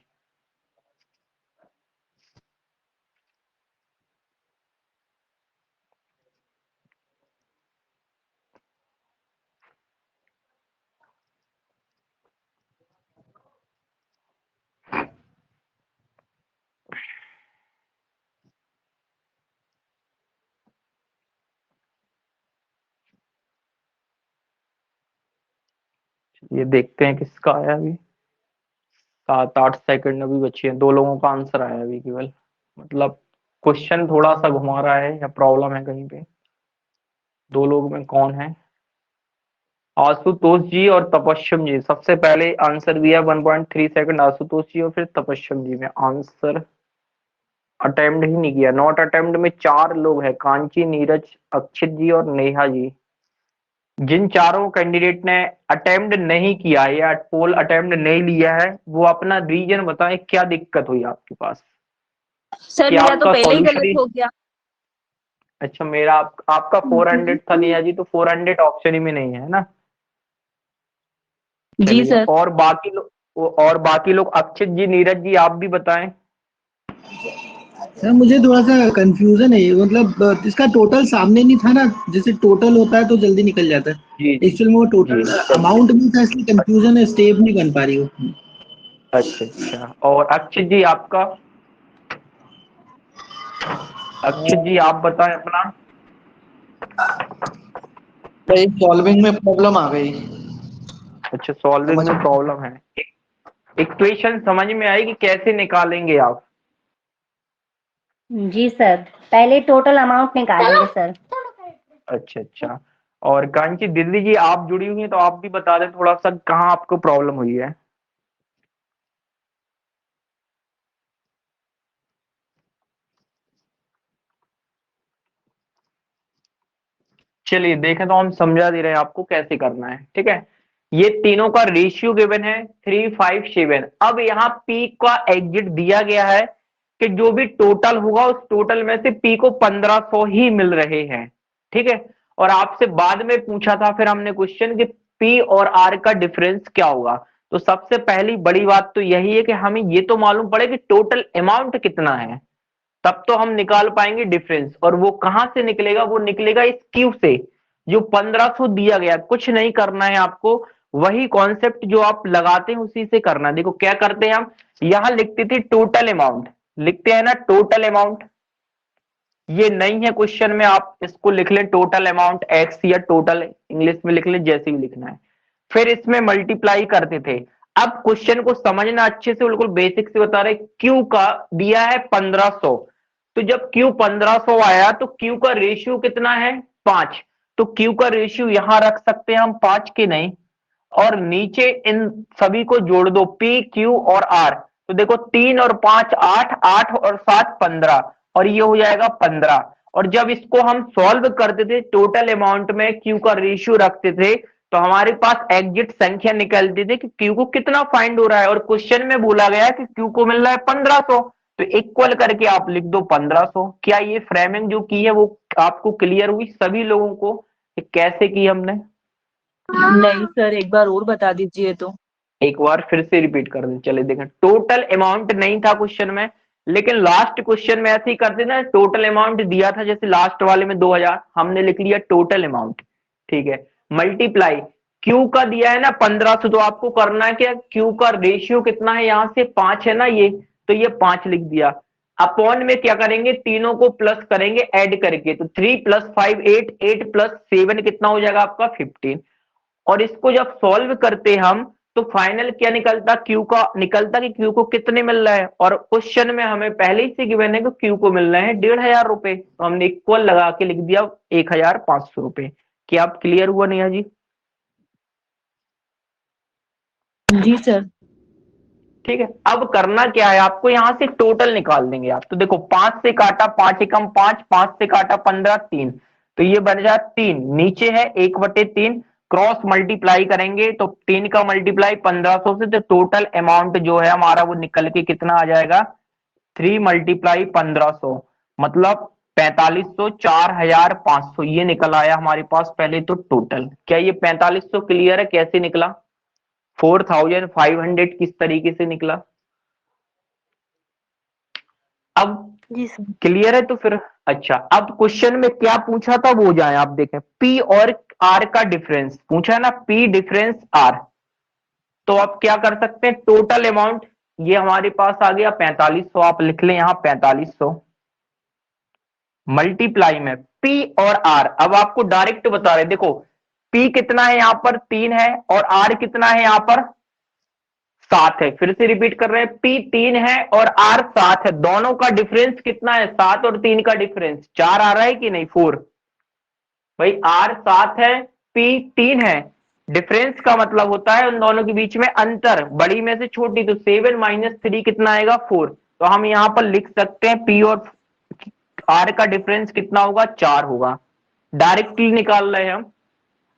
Speaker 1: ये देखते हैं किसका आया अभी। 7-8 सेकंड अभी बचे हैं। 2 लोगों का आंसर आया अभी केवल, मतलब क्वेश्चन थोड़ा सा घुमा रहा है या प्रॉब्लम है कहीं पे। 2 लोग में कौन है? आशुतोष जी और तपस्यम जी। सबसे पहले आंसर दिया 1.3 सेकंड आशुतोष जी, और फिर तपस्यम जी में आंसर अटेम्प्ट ही नहीं किया। नॉट अटेम्प्ट में 4 लोग हैं, कांची, नीरज, अक्षित जी और नेहा जी। जिन चारों कैंडिडेट ने अटेम्प्ट नहीं किया या पोल अटेम्प्ट नहीं लिया है, वो अपना रीजन बताएं, क्या दिक्कत हुई आपके पास।
Speaker 4: सर
Speaker 1: कि
Speaker 4: मेरा तो
Speaker 1: आपका
Speaker 4: पहले ही
Speaker 1: सॉल्यूशन
Speaker 4: गलत हो गया।
Speaker 1: अच्छा, मेरा आपका 400 था नेहा जी, तो 400 ऑप्शन ही में नहीं है ना।
Speaker 4: जी
Speaker 1: चलिए,
Speaker 4: सर।
Speaker 1: और बाकी लोग अक्षित जी, नीरज जी, आप भी बताएं।
Speaker 5: सर मुझे थोड़ा सा कंफ्यूजन है ये, मतलब इसका टोटल सामने नहीं था ना, जैसे टोटल होता है तो जल्दी निकल जाता है।
Speaker 1: जी जी
Speaker 5: एक्चुअल में वो टोटल
Speaker 1: जी।
Speaker 5: अमाउंट नहीं था, इसलिए कंफ्यूजन है, स्टेप नहीं बन पा रही हो।
Speaker 1: अच्छा अच्छा, और अक्षित जी आपका? अक्षित जी आप बताएं अपना।
Speaker 6: भाई सॉल्विंग में प्रॉब्लम आ गई।
Speaker 1: अच्छा, सॉल्विंग
Speaker 6: समझ
Speaker 1: में प्रॉब्लम है। इक्वेशन समझ में आई कि कैसे निकालेंगे आप?
Speaker 2: जी सर, पहले टोटल अमाउंट निकालेंगे सर।
Speaker 1: अच्छा अच्छा, और कांची दिल्ली जी आप जुड़ी हुई हैं, तो आप भी बता दें थोड़ा सा कहाँ आपको प्रॉब्लम हुई है। चलिए देखें, तो हम समझा दे रहे हैं आपको कैसे करना है, ठीक है। ये तीनों का रेशियो गिवन है 357। अब यहाँ पी का एग्जिट दिया गया है कि जो भी टोटल होगा उस टोटल में से पी को 1500 ही मिल रहे हैं, ठीक है। और आपसे बाद में पूछा था फिर हमने क्वेश्चन कि पी और आर का डिफरेंस क्या होगा। तो सबसे पहली बड़ी बात तो यही है कि हमें ये तो मालूम पड़े कि टोटल अमाउंट कितना है, तब तो हम निकाल पाएंगे डिफरेंस। और वो कहां से निकलेगा? वो निकलेगा इस क्यू से, जो 1500 दिया गया। कुछ नहीं करना है आपको, वही कॉन्सेप्ट जो आप लगाते हैं उसी से करना है। देखो क्या करते हैं हम, यहां लिखते थे टोटल अमाउंट, लिखते हैं ना टोटल अमाउंट। ये नहीं है क्वेश्चन में, आप इसको लिख लें टोटल अमाउंट एक्स, या टोटल इंग्लिश में लिख लें, जैसे भी लिखना है। फिर इसमें मल्टीप्लाई करते थे। अब क्वेश्चन को समझना अच्छे से, बिल्कुल बेसिक से बता रहे। क्यू का दिया है 1500, तो जब क्यू 1500 आया तो क्यू का रेशियो कितना है? 5। तो क्यू का रेशियो यहां रख सकते हैं हम 5 के नहीं, और नीचे इन सभी को जोड़ दो पी क्यू और आर, तो देखो 3 और 5 8, 8 और 7 15, और ये हो जाएगा 15। और जब इसको हम सॉल्व करते थे टोटल अमाउंट में क्यू का रेशियो रखते थे, तो हमारे पास एग्जिट संख्या निकलती थी कि क्यू को कितना फाइंड हो रहा है, और क्वेश्चन में बोला गया है कि क्यू को मिल रहा है 1500, तो इक्वल करके आप लिख दो 1500। क्या ये फ्रेमिंग जो की है वो आपको क्लियर हुई सभी लोगों को कि कैसे की हमने?
Speaker 4: नहीं सर, एक बार और बता दीजिए तो।
Speaker 1: एक बार फिर से रिपीट कर दे, चले देखें। टोटल अमाउंट नहीं था क्वेश्चन में, लेकिन लास्ट क्वेश्चन में ऐसे ही करते ना, टोटल अमाउंट दिया था जैसे लास्ट वाले में 2000, हमने लिख लिया टोटल अमाउंट, ठीक है, मल्टीप्लाई क्यू का दिया है ना 1500, तो आपको करना है क्या, क्यू का रेशियो कितना है, यहां से 5 है ना ये, तो ये 5 लिख दिया। अपॉन में क्या करेंगे, तीनों को प्लस करेंगे ऐड करके, तो 3 + 5 8, 8 + 7 कितना हो जाएगा आपका 15। और इसको जब सॉल्व करते हम तो फाइनल क्या निकलता, क्यू का निकलता कि क्यू को कितने मिल रहा है, और क्वेश्चन में हमें पहले ही से गिवन है कि क्यू को मिल रहे हैं 1500 रुपए, तो हमने इक्वल लगा के लिख दिया 1500 रुपए। क्या आप क्लियर हुआ नेहा जी?
Speaker 4: जी सर।
Speaker 1: ठीक है, अब करना क्या है आपको, यहां से टोटल निकाल देंगे आप, तो देखो 5 से काटा 5 एकम 5, 5 से काटा 15 3, तो ये बन जाए 3, नीचे है 1/3, क्रॉस मल्टीप्लाई करेंगे तो 3 का मल्टीप्लाई 1500 से, तो टोटल अमाउंट जो है हमारा वो निकल के कितना आ जाएगा, 3 × 1500 मतलब 4500, 4500 ये निकल आया हमारे पास पहले तो टोटल। क्या ये 4500 क्लियर है कैसे निकला, 4500 किस तरीके से निकला? अब
Speaker 2: जी सर।
Speaker 1: क्लियर है तो फिर अच्छा, अब क्वेश्चन में क्या पूछा था वो जाए आप देखें, पी और आर का डिफरेंस पूछा है ना, पी डिफरेंस आर, तो आप क्या कर सकते हैं, टोटल अमाउंट ये हमारे पास आ गया 4500, आप लिख लें यहां 4500 मल्टीप्लाई में पी और आर। अब आपको डायरेक्ट बता रहे, देखो पी कितना है यहां पर 3 है, और आर कितना है यहां पर 7 है। फिर से रिपीट कर रहे हैं, पी 3 है और आर 7 है, दोनों का डिफरेंस कितना है, 7 और 3 का डिफरेंस 4 आ रहा है कि नहीं, 4। भाई आर 7 है, पी 3 है, डिफरेंस का मतलब होता है उन दोनों के बीच में अंतर, बड़ी में से छोटी, तो 7 - 3 कितना आएगा 4। तो हम यहां पर लिख सकते हैं पी और आर का डिफरेंस कितना होगा, 4 होगा, डायरेक्टली निकाल रहे हैं हम।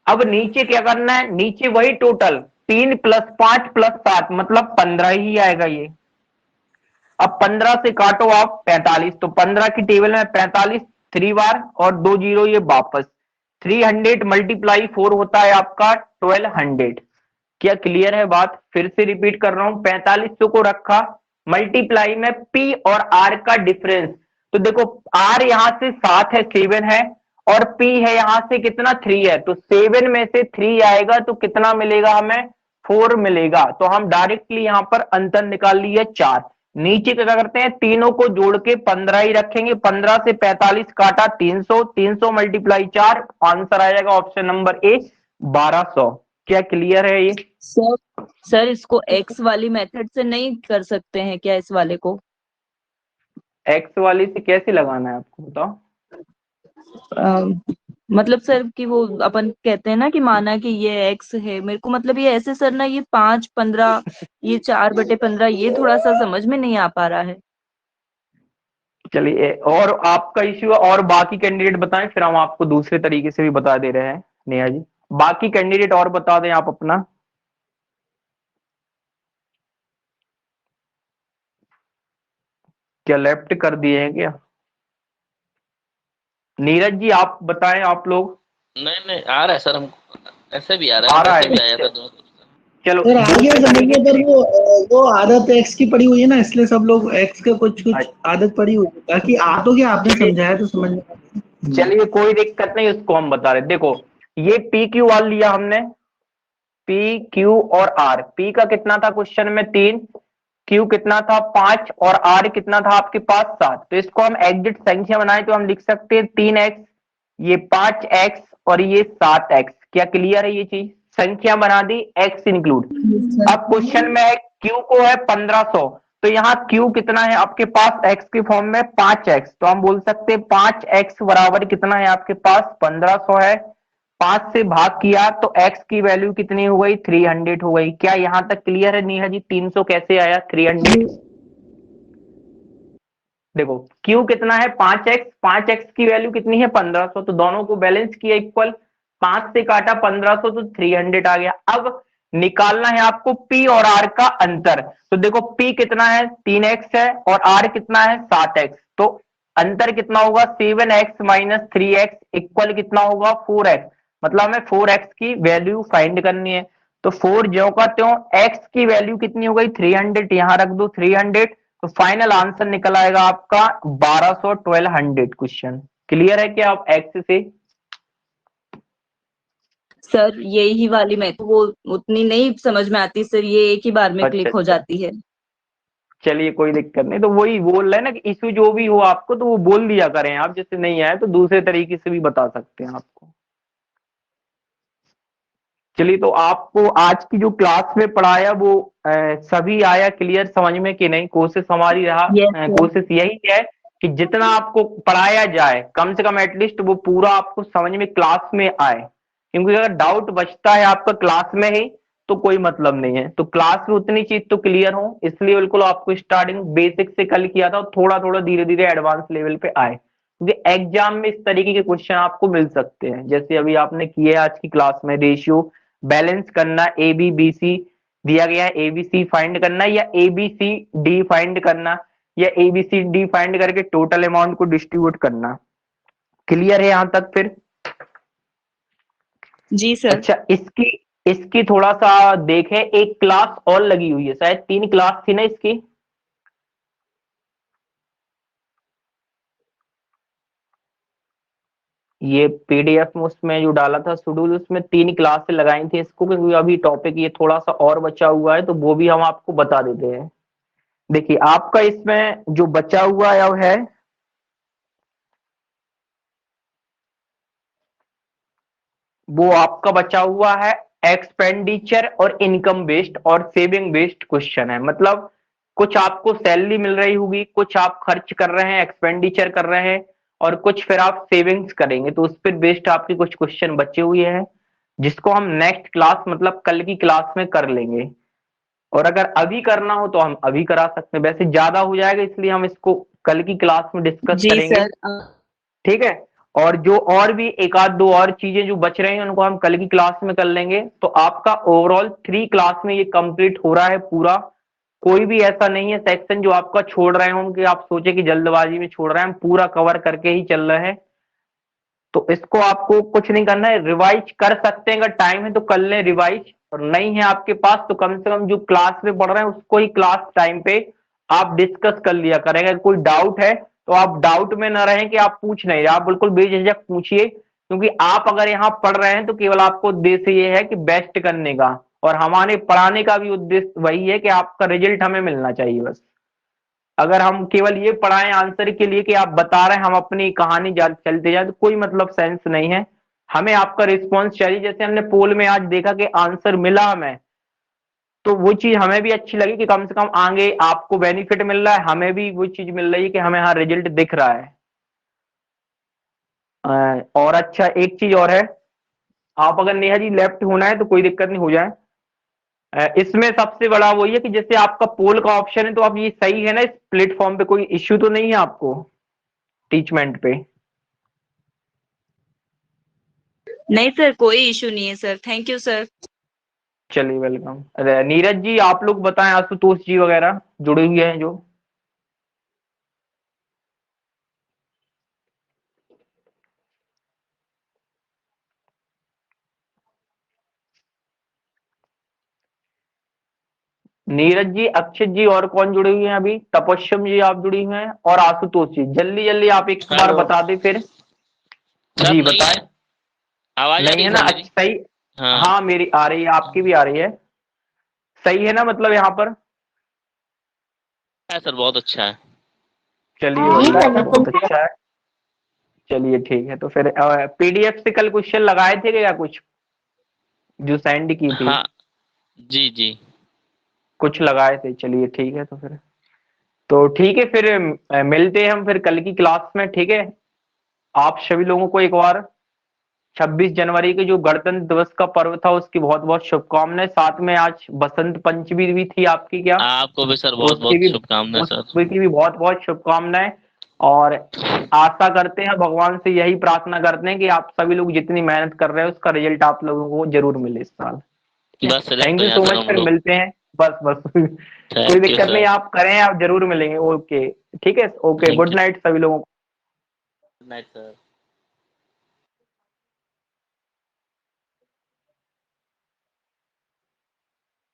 Speaker 1: अब नीचे क्या करना है, नीचे वही टोटल 3 + 5 + 7 मतलब 15 ही आएगा ये। अब 15 से काटो आप 45, तो 15 की टेबल में 45 3 बार और 2 जीरो ये वापस, 300 × 4 होता है आपका 1200। क्या क्लियर है बात? फिर से रिपीट कर रहा हूं, 4500 को रखा मल्टीप्लाई में पी और आर का डिफरेंस, तो देखो आर यहां से 7 है 7 है, और पी है यहां से कितना 3 है, तो 7 में से 3 आएगा तो कितना मिलेगा हमें, 4 मिलेगा। तो हम डायरेक्टली यहां पर अंतर निकाल लिए 4। नीचे क्या करते हैं, तीनों को जोड़ के 15 ही रखेंगे, 15 से 45 काटा 300, 300 × 4, आंसर आ जाएगा ऑप्शन नंबर ए 1200। क्या क्लियर है ये?
Speaker 4: सर इसको एक्स वाली मेथड से नहीं कर सकते हैं क्या, इस वाले को?
Speaker 1: एक्स वाली से कैसे लगाना है आपको बताओ?
Speaker 4: मतलब सर कि वो अपन कहते हैं ना कि माना कि ये एक्स है, मेरे को मतलब ये ऐसे सर ना, ये 5 15 ये 4/15 ये थोड़ा सा समझ में नहीं आ पा रहा है।
Speaker 1: चलिए, और आपका इश्यू और बाकी कैंडिडेट बताएं, फिर हम आपको दूसरे तरीके से भी बता दे रहे हैं नेहा जी। बाकी कैंडिडेट और बता दें आप अपना। क्या लेफ्ट कर दिए हैं क्या? नीरज जी आप बताएं, आप लोग।
Speaker 3: नहीं नहीं आ रहा है सर, हमको ऐसे भी आ रहा है,
Speaker 1: आ रहा
Speaker 3: ऐसे
Speaker 1: है,
Speaker 3: भी आया था दोनों।
Speaker 1: चलो
Speaker 5: सर आगे समझने पर वो आदत एक्स की पड़ी हुई है ना, इसलिए सब लोग एक्स के कुछ आदत पड़ी हुई है, ताकि आ तो क्या आपने समझाया तो समझ में।
Speaker 1: चलिए कोई दिक्कत नहीं, उसको हम बता रहे। देखो ये पी क्यू वाल लिया हमने, पी क्यू और आर, पी का कितना था क्वेश्चन में 3, क्यू कितना था 5 और आर कितना था आपके पास 7। तो इसको हम एग्जिट संख्या बनाए तो हम लिख सकते हैं 3x, ये 5x और ये 7x। क्या क्लियर है ये चीज? संख्या बना दी x इंक्लूड। अब क्वेश्चन में है क्यू को है 1500, तो यहाँ क्यू कितना है आपके पास x के फॉर्म में 5x, तो हम बोल सकते हैं 5x बराबर कितना है आपके पास 1500 है। 5 से भाग किया तो x की वैल्यू कितनी हो गई? 300 हो गई। क्या यहां तक क्लियर है नेहा जी? 300 कैसे आया? 300। देखो q कितना है? 5x, 5x की वैल्यू कितनी है? 1500। तो दोनों को बैलेंस किया इक्वल, 5 से काटा 1500 तो 300 आ गया। अब निकालना है आपको p और r का अंतर। तो देखो p कितना है? 3x है और r कितना है? 7x। तो अंतर कितना होगा? 7x माइनस 3x इक्वल कितना होगा? 4x। मतलब हमें 4x की वैल्यू फाइंड करनी है। तो 4 ज्यों का त्यों, x की वैल्यू कितनी हो गई? 300, यहां रख दो 300। तो फाइनल आंसर निकल आएगा आपका 1200, 1200 क्वेश्चन। क्लियर है क्या आप एक्स से?
Speaker 4: सर यही वाली मैं वो उतनी नहीं समझ में आती सर, ये एक ही बार में
Speaker 1: अच्छा
Speaker 4: क्लिक हो
Speaker 1: अच्छा,
Speaker 4: जाती है।
Speaker 1: चलिए कोई दिक्कत नहीं। तो वही बोल रहे हैं ना कि इशू जो भी हो आपको तो वो बोल दिया करें आप, जैसे नहीं आए तो दूसरे तरीके से भी बता सकते हैं आपको। चलिए, तो आपको आज की जो क्लास में पढ़ाया वो सभी आया क्लियर समझ में कि नहीं? कोशिश हमारी रहा,
Speaker 4: यस सर।
Speaker 1: कोशिश यही है कि जितना आपको पढ़ाया जाए कम से कम एटलीस्ट वो पूरा आपको समझ में क्लास में आए। क्योंकि अगर डाउट बचता है आपका क्लास में ही तो कोई मतलब नहीं है। तो क्लास में उतनी चीज तो क्लियर हो, इसलिए बिल्कुल आपको स्टार्टिंग बेसिक से कल किया था और थोड़ा थोड़ा धीरे धीरे एडवांस लेवल पे आए। क्योंकि एग्जाम में इस तरीके के क्वेश्चन आपको मिल सकते हैं, जैसे अभी आपने किए आज की क्लास में रेशियो बैलेंस करना, ए बी बी सी दिया गया है, ए बी सी फाइंड करना या A B C D find करना या A B C D find करके टोटल अमाउंट को डिस्ट्रीब्यूट करना। क्लियर है यहां तक फिर?
Speaker 4: जी सर।
Speaker 1: अच्छा, इसकी इसकी थोड़ा सा देखें, एक क्लास और लगी हुई है, शायद 3 क्लास थी ना इसकी। ये पीडीएफ में उसमें जो डाला था शेड्यूल, उसमें 3 क्लासें लगाई थी इसको, क्योंकि अभी टॉपिक ये थोड़ा सा और बचा हुआ है तो वो भी हम आपको बता देते हैं। देखिए आपका इसमें जो बचा हुआ है वो आपका बचा हुआ है एक्सपेंडिचर और इनकम बेस्ड और सेविंग बेस्ड क्वेश्चन है। मतलब कुछ आपको सैलरी मिल रही होगी, कुछ आप खर्च कर रहे हैं, एक्सपेंडिचर कर रहे हैं, और कुछ फिर आप सेविंग्स करेंगे, तो उस पर बेस्ड आपके कुछ क्वेश्चन बचे हुए हैं जिसको हम नेक्स्ट क्लास मतलब कल की क्लास में कर लेंगे। और अगर अभी करना हो तो हम अभी करा सकते हैं, वैसे ज्यादा हो जाएगा इसलिए हम इसको कल की क्लास में डिस्कस
Speaker 4: जी
Speaker 1: करेंगे।
Speaker 4: सर।
Speaker 1: ठीक है। और जो और भी एक आध दो और चीजें जो बच रही हैं उनको हम कल की क्लास में कर लेंगे। तो आपका ओवरऑल 3 क्लास में ये कंप्लीट हो रहा है पूरा। कोई भी ऐसा नहीं है सेक्शन जो आपका छोड़ रहे हों कि आप सोचे कि जल्दबाजी में छोड़ रहे हैं, हम पूरा कवर करके ही चल रहे हैं। तो इसको आपको कुछ नहीं करना है, रिवाइज कर सकते हैं, अगर टाइम है तो कर लें रिवाइज, और नहीं है आपके पास तो कम से कम जो क्लास में पढ़ रहे हैं उसको ही क्लास टाइम पे आप डिस्कस कर लिया करेंगे। अगर कोई डाउट है तो आप डाउट में ना रहें कि आप पूछ नहीं रहे, आप बिल्कुल बेझिझक पूछिए। क्योंकि आप अगर यहाँ पढ़ रहे हैं तो केवल आपको उद्देश्य ये है कि बेस्ट करने का, और हमारे पढ़ाने का भी उद्देश्य वही है कि आपका रिजल्ट हमें मिलना चाहिए बस। अगर हम केवल ये पढ़ाएं आंसर के लिए कि आप बता रहे हैं हम अपनी कहानी चलते जाए, तो कोई मतलब सेंस नहीं है। हमें आपका रिस्पॉन्स चाहिए। जैसे हमने पोल में आज देखा कि आंसर मिला हमें, तो वो चीज हमें भी अच्छी लगी कि कम से कम आगे आपको बेनिफिट मिल रहा है, हमें भी वो चीज मिल रही है कि हमें हाँ रिजल्ट दिख रहा है। और अच्छा एक चीज और है, आप अगर नेहा जी लेफ्ट होना है तो कोई दिक्कत नहीं, हो जाए। इसमें सबसे बड़ा वही है कि जैसे आपका पोल का ऑप्शन है तो आप ये सही है ना, इस प्लेटफॉर्म पे कोई इश्यू तो नहीं है आपको टीचमेंट पे?
Speaker 4: नहीं सर, कोई इशू नहीं है सर, थैंक यू सर।
Speaker 1: चलिए वेलकम। नीरज जी आप लोग बताएं, आशुतोष जी वगैरह जुड़े हुए हैं जो। नीरज जी, अक्षित जी, और कौन जुड़े हुए हैं अभी? तपस्यम जी आप जुड़ी हुए हैं, और आशुतोष जी। जल्दी जल्दी आप एक बार
Speaker 3: हेलो
Speaker 1: बता दें फिर।
Speaker 3: सर,
Speaker 1: जी
Speaker 3: नहीं
Speaker 1: बताएं।
Speaker 3: है, आवाज आ
Speaker 1: नहीं
Speaker 3: रही
Speaker 1: है
Speaker 3: है
Speaker 1: ना?
Speaker 3: सर मेरी?
Speaker 1: अच्छा सही।
Speaker 3: हाँ
Speaker 1: हाँ मेरी आ रही है, आपकी भी आ रही है। सही है ना मतलब यहाँ पर?
Speaker 3: है सर, बहुत अच्छा है।
Speaker 1: चलिए
Speaker 2: जी
Speaker 1: बढ़िया
Speaker 2: सर
Speaker 1: है,
Speaker 2: बिल्कुल।
Speaker 1: बहुत अच्छा है। चलिए ठीक है। तो फिर पीडीएफ से कल क्वेश्चन लगाए थे क्या कुछ जो सेंड की थी?
Speaker 3: हाँ जी जी।
Speaker 1: कुछ लगाए थे, चलिए ठीक है। तो ठीक है फिर मिलते हैं हम फिर कल की क्लास में। ठीक है, आप सभी लोगों को एक बार 26 जनवरी के जो गणतंत्र दिवस का पर्व था उसकी बहुत बहुत शुभकामनाएं। साथ में आज बसंत पंचमी भी थी आपकी क्या?
Speaker 3: आपको भी सर
Speaker 1: तो
Speaker 3: बहुत
Speaker 1: उसकी
Speaker 3: बहुत
Speaker 1: भी
Speaker 3: शुभकामनाएं सर।
Speaker 1: उसकी भी बहुत बहुत शुभकामनाएं। और आशा करते हैं, भगवान से यही प्रार्थना करते हैं कि आप सभी लोग जितनी मेहनत कर रहे हैं उसका रिजल्ट आप लोगों को जरूर मिले इस साल।
Speaker 3: बस सिलेक्ट
Speaker 1: थैंक
Speaker 3: हो
Speaker 1: यू
Speaker 3: जाए
Speaker 1: सो
Speaker 3: सर
Speaker 1: मच,
Speaker 3: हम
Speaker 1: फिर
Speaker 3: लोग।
Speaker 1: मिलते हैं। बस बस कोई
Speaker 3: थैंक यू
Speaker 1: दिक्कत
Speaker 3: सर।
Speaker 1: नहीं, आप करें, आप जरूर मिलेंगे। ओके ठीक है, okay,
Speaker 3: thank
Speaker 1: good
Speaker 3: you.
Speaker 1: Night सभी लोगों को।
Speaker 3: Good night sir.